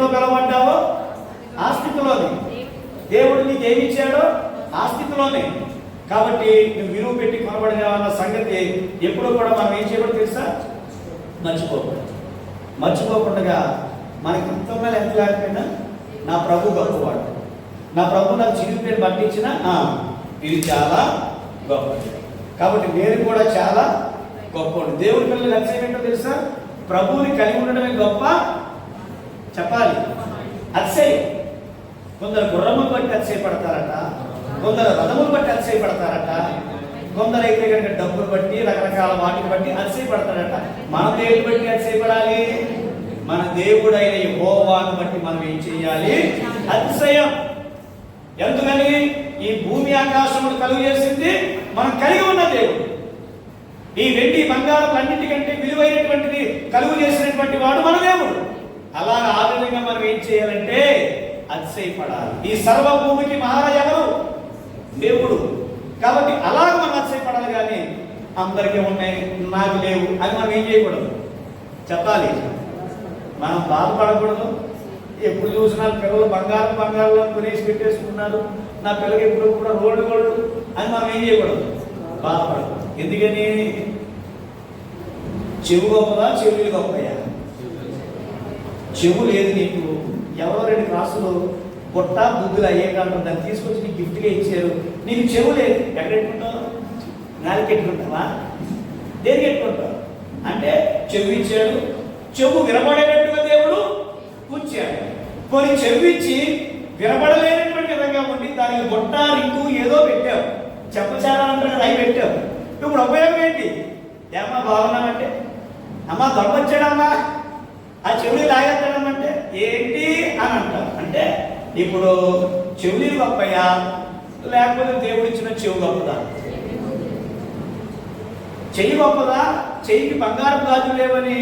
దేంట్లో పిలవబడ్డావో ఆ స్థితిలోనే. దేవుడు నీకు ఏమి ఇచ్చాడో ఆ స్థితిలోనే. కాబట్టి నువ్వు విలువ పెట్టి కొనబడిన సంగతి ఎప్పుడూ కూడా మనం ఏం చేయకూడదు తెలుసా? మర్చిపోకుండా మనకి ఇంతగా ఎంత లేకపోయినా నా ప్రభు గొప్పవాడు, నా ప్రభు నాకు చిరుగు పేరు పట్టించిన ఇది చాలా గొప్పది. కాబట్టి నేను కూడా చాలా గొప్పవాడు. దేవుడి పిల్లలు లక్ష్యం ఏంటో తెలుసా? ప్రభువుని కలిగి ఉండడమే గొప్ప. చెప్పాలి అతిశయం. కొందరు గుర్రములు బట్టి అతిశయపడతారట, కొందరు రథములు బట్టి అతిశయపడతారట, కొందరు అయితే కనుక డబ్బులు బట్టి రకరకాల వాటిని బట్టి అతిశయపడతారట. మన దేవుని బట్టి అతిశయపడాలి. మన దేవుడైన యెహోవాను బట్టి మనం ఏం చేయాలి? అతిశయం. ఎందుకని? ఈ భూమి ఆకాశమును కలుగు చేసింది మనం కలిగి ఉన్న దేవుడు. ఈ వెండి బంగారం అన్నిటికంటే విలువైనటువంటిది కలుగు చేసినటువంటి వాడు మన దేవుడు. అలా ఆ విధంగా మనం ఏం చేయాలంటే అతిశయపడాలి. ఈ సర్వ భూమికి మహారాజు ఎవరు? దేవుడు. కాబట్టి అలాగ మనం అతిశయపడాలి. కానీ అందరికీ ఉన్నాయి నాకు లేవు అని మనం ఏం చేయకూడదు? చెప్పాలి. మనం బాధపడకూడదు. ఎప్పుడు చూసినా పిల్లలు బంగారం కొనేసి పెట్టేసుకున్నారు, నా పిల్లకి ఎప్పుడు కూడా రోడ్డు అని మనం ఏం చేయకూడదు? బాధపడకూడదు. ఎందుకని? చెవు గొప్పదా చెవులు గొప్పయా? చెవు లేదు నీకు. ఎవరో 2 క్లాసులు పొట్ట బుద్ధులు అయ్యే కాలం దాన్ని తీసుకొచ్చి నీకు గిఫ్ట్గా ఇచ్చారు. నీకు చెవు లేదు. ఎక్కడ పెట్టుకుంటావు? నాలుగు పెట్టుకుంటావా? దేనికి పెట్టుకుంటావు? అంటే చెవు ఇచ్చాడు, చెవు వినబడేటట్టుగా దేవుడు కూర్చాడు. కొన్ని చెవు ఇచ్చి వినబడలేనటువంటి విధంగా ఉండి దానికి బొట్ట రింగు ఏదో పెట్టావు, చెప్పచాలంటారు కదా, అవి పెట్టావు. ఇప్పుడు ఉపయోగం ఏంటి? ఏమన్నా బాగున్నామంటే అమ్మా దొరకొచ్చాడమ్మా ఆ చెవులు లాగేస్తాడమంటే ఏంటి అని అంటాం. అంటే ఇప్పుడు చెవులు గొప్పయా లేకపోతే దేవుడు ఇచ్చిన చెవు గొప్పదా? చెయ్యి గొప్పదా? చెయ్యికి బంగారు గాజులు లేవని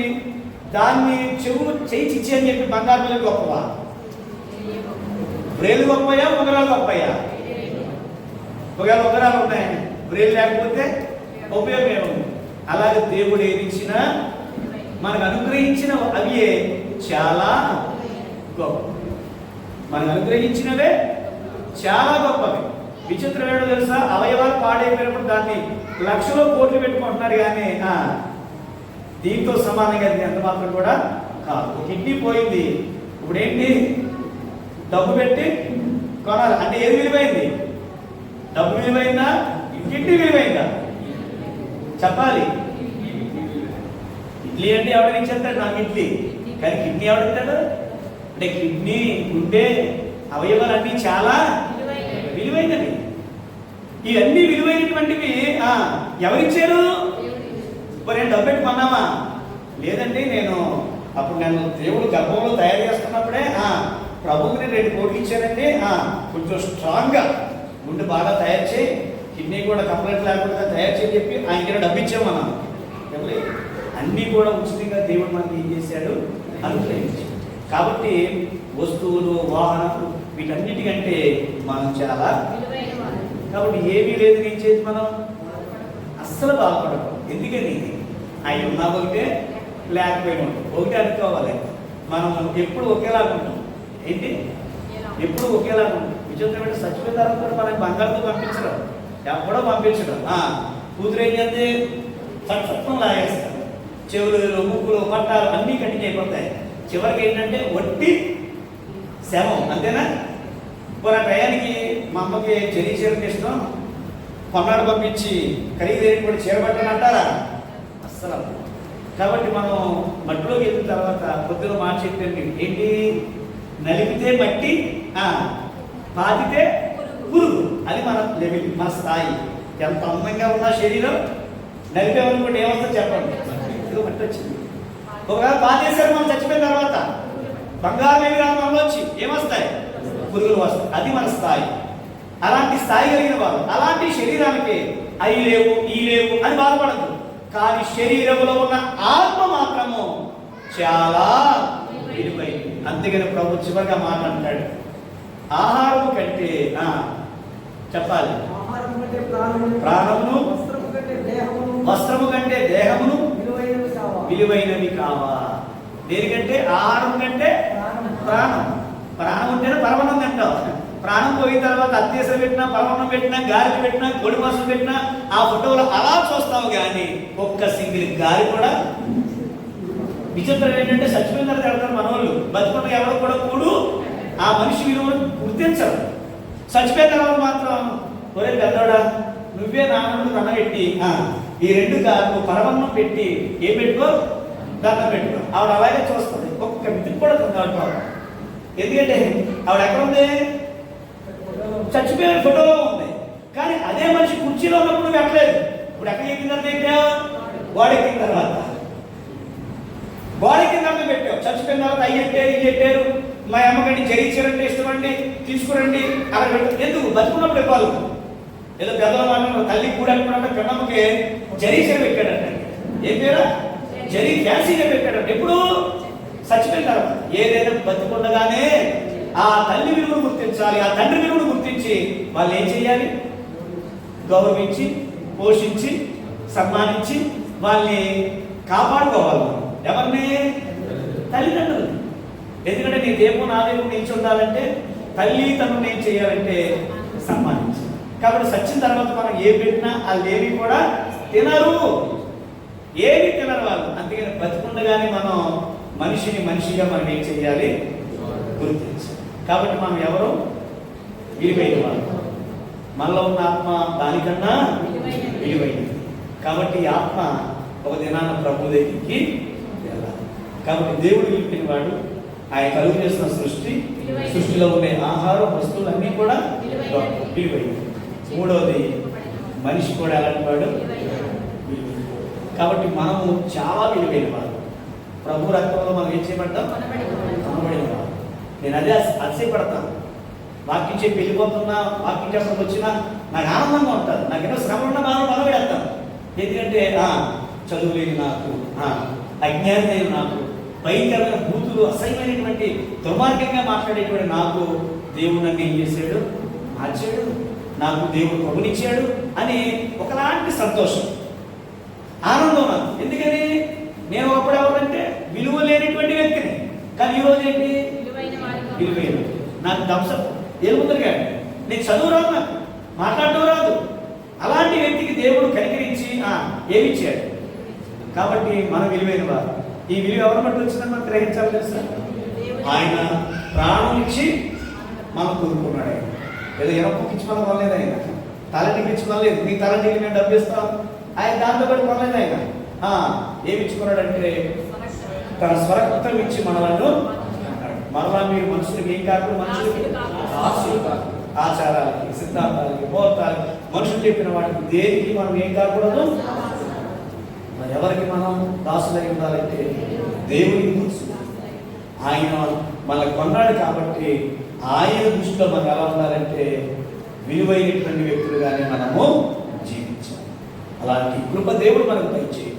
దాన్ని చెవు చెయ్యి చిచ్చి అని చెప్పి బంగారు పిల్లలు గొప్పవా? బ్రేలు గొప్పయా ఉంగరాలు గొప్పయా? ఒకవేళ ఉంగరాలు ఉన్నాయని బ్రేలు లేకపోతే ఉపయోగం ఏముంది? అలాగే దేవుడు ఏది ఇచ్చినా మనకు అనుగ్రహించిన అవి చాలా గొప్ప. మనకు అనుగ్రహించినవే చాలా గొప్పవి. విచిత్రం ఏంటో తెలుసా? అవయవాలు పాడైపోయినప్పుడు దాన్ని లక్షలో కోట్లు పెట్టుకుంటున్నారు. కానీ దీంతో సమానంగా ఎంత మాత్రం కూడా కాదు. కిడ్నీ పోయింది, ఇప్పుడు ఏంటి? డబ్బు పెట్టి కొనాలి. అంటే ఏది విలువైంది? డబ్బు విలువైందా? కిడ్నీ విలువైందా? చెప్పాలి. ఇడ్లీ అంటే ఎవరికి ఇచ్చేస్తాడు? నాకు ఇడ్లీ. కానీ కిడ్నీ ఎవడిస్తాడు? అంటే కిడ్నీ గుండె అవయవాలు అన్నీ చాలా విలువైనవి. ఇవన్నీ విలువైనటువంటివి ఎవరిచ్చారు? నేను డబ్బు పెట్టి కొన్నామా? లేదండి, నేను దేవుడు గర్భంలో తయారు చేసుకున్నప్పుడే ప్రభువుని 2 కోట్లు ఇచ్చారండి, కొంచెం స్ట్రాంగ్గా గుండె బాగా తయారు చేయి, కిడ్నీ కూడా కంప్లైంట్ లేకుండా తయారు చేయని చెప్పి ఆయనకి డబ్బు ఇచ్చాము మనం. అన్నీ కూడా ఉచితంగా దేవుడు మనకి ఏం చేశాడు? అనుగ్రహించాడు. కాబట్టి వస్తువులు, వాహనాలు వీటన్నిటికంటే మనం చాలా. కాబట్టి ఏమీ లేదు నీ చేతి మనం అస్సలు బాధపడదు. ఎందుకని? అవి ఉన్నా ఒకటే లేకపోయినా ఒకటే అనుకోవాలి. మనం ఎప్పుడు ఒకేలాగా ఉంటాం. ఏంటి? ఎప్పుడు ఒకేలాగా ఉంటాం. విచిత్రమైన చచ్చిపోయిన తర్వాత మనకి బంగారంతో పంపించడం, ఎప్పుడో పంపించడం. కూతురు ఏం చేస్తే చట్టం లాగేస్తారు. చెవులు, ముక్కులు, పట్టాలు అన్నీ కట్టింగ్ అయిపోతాయి. చివరికి ఏంటంటే వట్టి శవం. అంతేనా? మన టయానికి మా అమ్మకి చెరి చీరకి ఇష్టం, కొన్నాడు పంపించి ఖరీదైనటువంటి చీర పట్టని అంటారా? అస్సలు. కాబట్టి మనం మట్టిలోకి వెళ్ళిన తర్వాత కొద్దిగా మాట చెప్పండి ఏంటి? నలిపితే మట్టి, పాతితే పురుగు. అది మన లెవెల్, మన స్థాయి. ఎంత అందంగా ఉన్న శరీరం నలిపేమనుకుంటే ఏమవుతుందో చెప్పండి. ఏదో మట్టి వచ్చింది. ఒకవేళ పాతేశారు మనం చచ్చిపోయిన తర్వాత బంగారం ఏమి రాదు మనలో వచ్చి ఏమొస్తాయి? పురుగులు వస్తాయి. అది మన స్థాయి. అలాంటి స్థాయి కలిగిన వాళ్ళు అలాంటి శరీరానికి అవి లేవు ఈ లేవు అని బాధపడదు. కానీ శరీరంలో ఉన్న ఆత్మ మాత్రము చాలా విలువైంది. అందుకని ప్రభు చివరిగా మాట అంటాడు, ఆహారము కంటే చెప్పాలి ప్రాణమును వస్త్రము కంటే దేహమును విలువైనవి కావా. దేనికంటే? ఆహారం కంటే ప్రాణం. ప్రాణం ఉంటేనే పరమాన్నం తింటాం. ప్రాణం పోయిన తర్వాత అత్యస పెట్టినా, పరమాన్నం పెట్టినా, గారెలు పెట్టినా, కోడి మాంసం పెట్టినా ఆ ఫోటోలో అలా చూస్తావు కానీ ఒక్క సింగిల్ గారి కూడా. విచిత్రం ఏంటంటే చచ్చిపోయిన తర్వాత వెళ్తారు మన వాళ్ళు, బతుకున్న ఎవరు కూడా కూడు ఆ మనిషి విలువను గుర్తించరు. చచ్చిపోయిన తర్వాత మాత్రం ఒరే పెద్దోడా నువ్వే నాన్న దండం పెట్టి ఈ 2 గారు పరమాన్నం పెట్టి ఏం పెట్టుకో దండం పెట్టుకో. ఆవిడ అలాగే చూస్తుంది, ఒక్క మితికి కూడా తిందాడు. ఎందుకంటే ఆవిడ ఎక్కడ ఉంది? చచ్చిపోయిన ఫోటోలో ఉంది. కానీ అదే మనిషి కుర్చీలో ఉన్నప్పుడు నువ్వు ఎక్కలేదు. ఇప్పుడు ఎక్కడ ఎక్కిన తర్వాత ఎక్కావు? గోడ ఎక్కిన తర్వాత. గోడ ఎక్కిన తర్వాత పెట్టావు. చచ్చిపోయిన తర్వాత అయ్యట్టారు ఇయ్యట్టారు, మా అమ్మగారిని జయించారంటే ఇష్టమండి తీసుకురండి అక్కడ పెట్టారు. ఎందుకు? బతుకున్నప్పుడు ఇవ్వాలి. ఏదో పెద్దల మాట తల్లి కూడా అనుకున్నట్టు పెద్దమ్మకి జరీసే పెట్టాడంట. ఏం పేరా? జరీ ఫ్యాన్సీగా పెట్టాడంట. ఎప్పుడు? చచ్చిపోయిన తర్వాత. ఏదైనా బతుకుండగానే ఆ తల్లి విలువను గుర్తించాలి, ఆ తండ్రి విలువను గుర్తించి వాళ్ళు ఏం చేయాలి? గౌరవించి, పోషించి, సన్మానించి వాళ్ళని కాపాడుకోవాలి. ఎవరిని? తల్లిదండ్రులు. ఎందుకంటే నీ దేవు నా దేవు నిలిచి ఉండాలంటే తల్లి తను ఏం చేయాలంటే సన్మానించాలి. కాబట్టి సచ్చిన తర్వాత మనం ఏ పెట్టినా వాళ్ళు ఏవి కూడా తినరు, ఏవి తినరు వాళ్ళు. అందుకని బతుకుండగానే మనం మనిషిగా మనం ఏం చేయాలి? గుర్తించాలి. కాబట్టి మనం ఎవరు? విలువైన వాళ్ళు. మనలో ఉన్న ఆత్మ దానికన్నా విలువైనది. కాబట్టి ఈ ఆత్మ ఒక దినాన ప్రభు దగ్గరికి వెళ్ళాలి. కాబట్టి దేవుడు విలిపిన వాడు, ఆయన కలుగు చేసిన సృష్టిలో ఉండే ఆహారం వస్తువులన్నీ కూడా విలువైనవి. మూడవది మనిషి కూడా ఎలాంటి వాడు? కాబట్టి మనము చాలా విలువైన వాడు. ప్రభు రక్తంలో మనం ఏం చేయబడ్డాం? కొనబడిన వాడు. నేను అదే అతిశయపడతాను. వాక్యం చెప్పి వెళ్ళిపోతున్నా, వాక్యం చెప్పడానికి వచ్చినా నాకు ఆనందంగా ఉంటుంది. నాకేదో శ్రమ ఉన్న బాగా మొదలుపెడతాను. ఎందుకంటే చదువు లేని నాకు, అజ్ఞానం లేని నాకు, భయంకరమైన బూతులు, అసహ్యమైనటువంటి దుర్మార్గంగా మాట్లాడేటువంటి నాకు దేవుడు నన్ను ఏం చేశాడు? మార్చాడు. నాకు దేవుడు ప్రభునిచ్చాడు అని ఒకలాంటి సంతోషం, ఆనందం నాకు. ఎందుకని? నేను ఒకప్పుడు ఎవరంటే విలువ లేనిటువంటి వ్యక్తిని. కానీ ఈరోజు ఏంటి? విలువైన. నాకు దంశం ఏముందరుగా, నేను చదువు రాదు, నాకు మాట్లాడటం రాదు. అలాంటి వ్యక్తికి దేవుడు కనికరించి ఏమిచ్చాడు. కాబట్టి మనం విలువైన వారు. ఈ విలువ ఎవరి బట్టి వచ్చిందని మనం గ్రహించాలి తెలుసా? ఆయన ప్రాణం ఇచ్చి మనం కోరుకున్నాడు. ఆయన ఏదో ఎనపకి ఇచ్చి మనం కొనలేదు. ఆయన తలంటికి ఇచ్చి కొనలేదు. మీ తలంటికి మేము డబ్బు ఇస్తాం, ఆయన దాంతో పాటు కొనలేదు. ఆయన ఏమి ఇచ్చుకున్నాడంటే తన స్వరక్తం ఇచ్చి మనలను మరలా మీరు మనుషులకి ఏం కాకుండా, మనుషులకి ఆచారాలకి, సిద్ధాంతాలకి, ముహూర్తాలకి, మనుషులు చెప్పిన వాటికి దేనికి మనం ఏం కాకూడదు. మరి ఎవరికి మనం దాసులై ఉండాలంటే దేవుడికి తెలుసు. ఆయన మనల్ని కొన్నాడు కాబట్టి ఆయన దృష్టిలో మనం ఎలా ఉండాలంటే విలువైనటువంటి వ్యక్తులుగానే మనము జీవించాలి. అలాంటి కృప దేవుడు మనకు దయచేయాలి.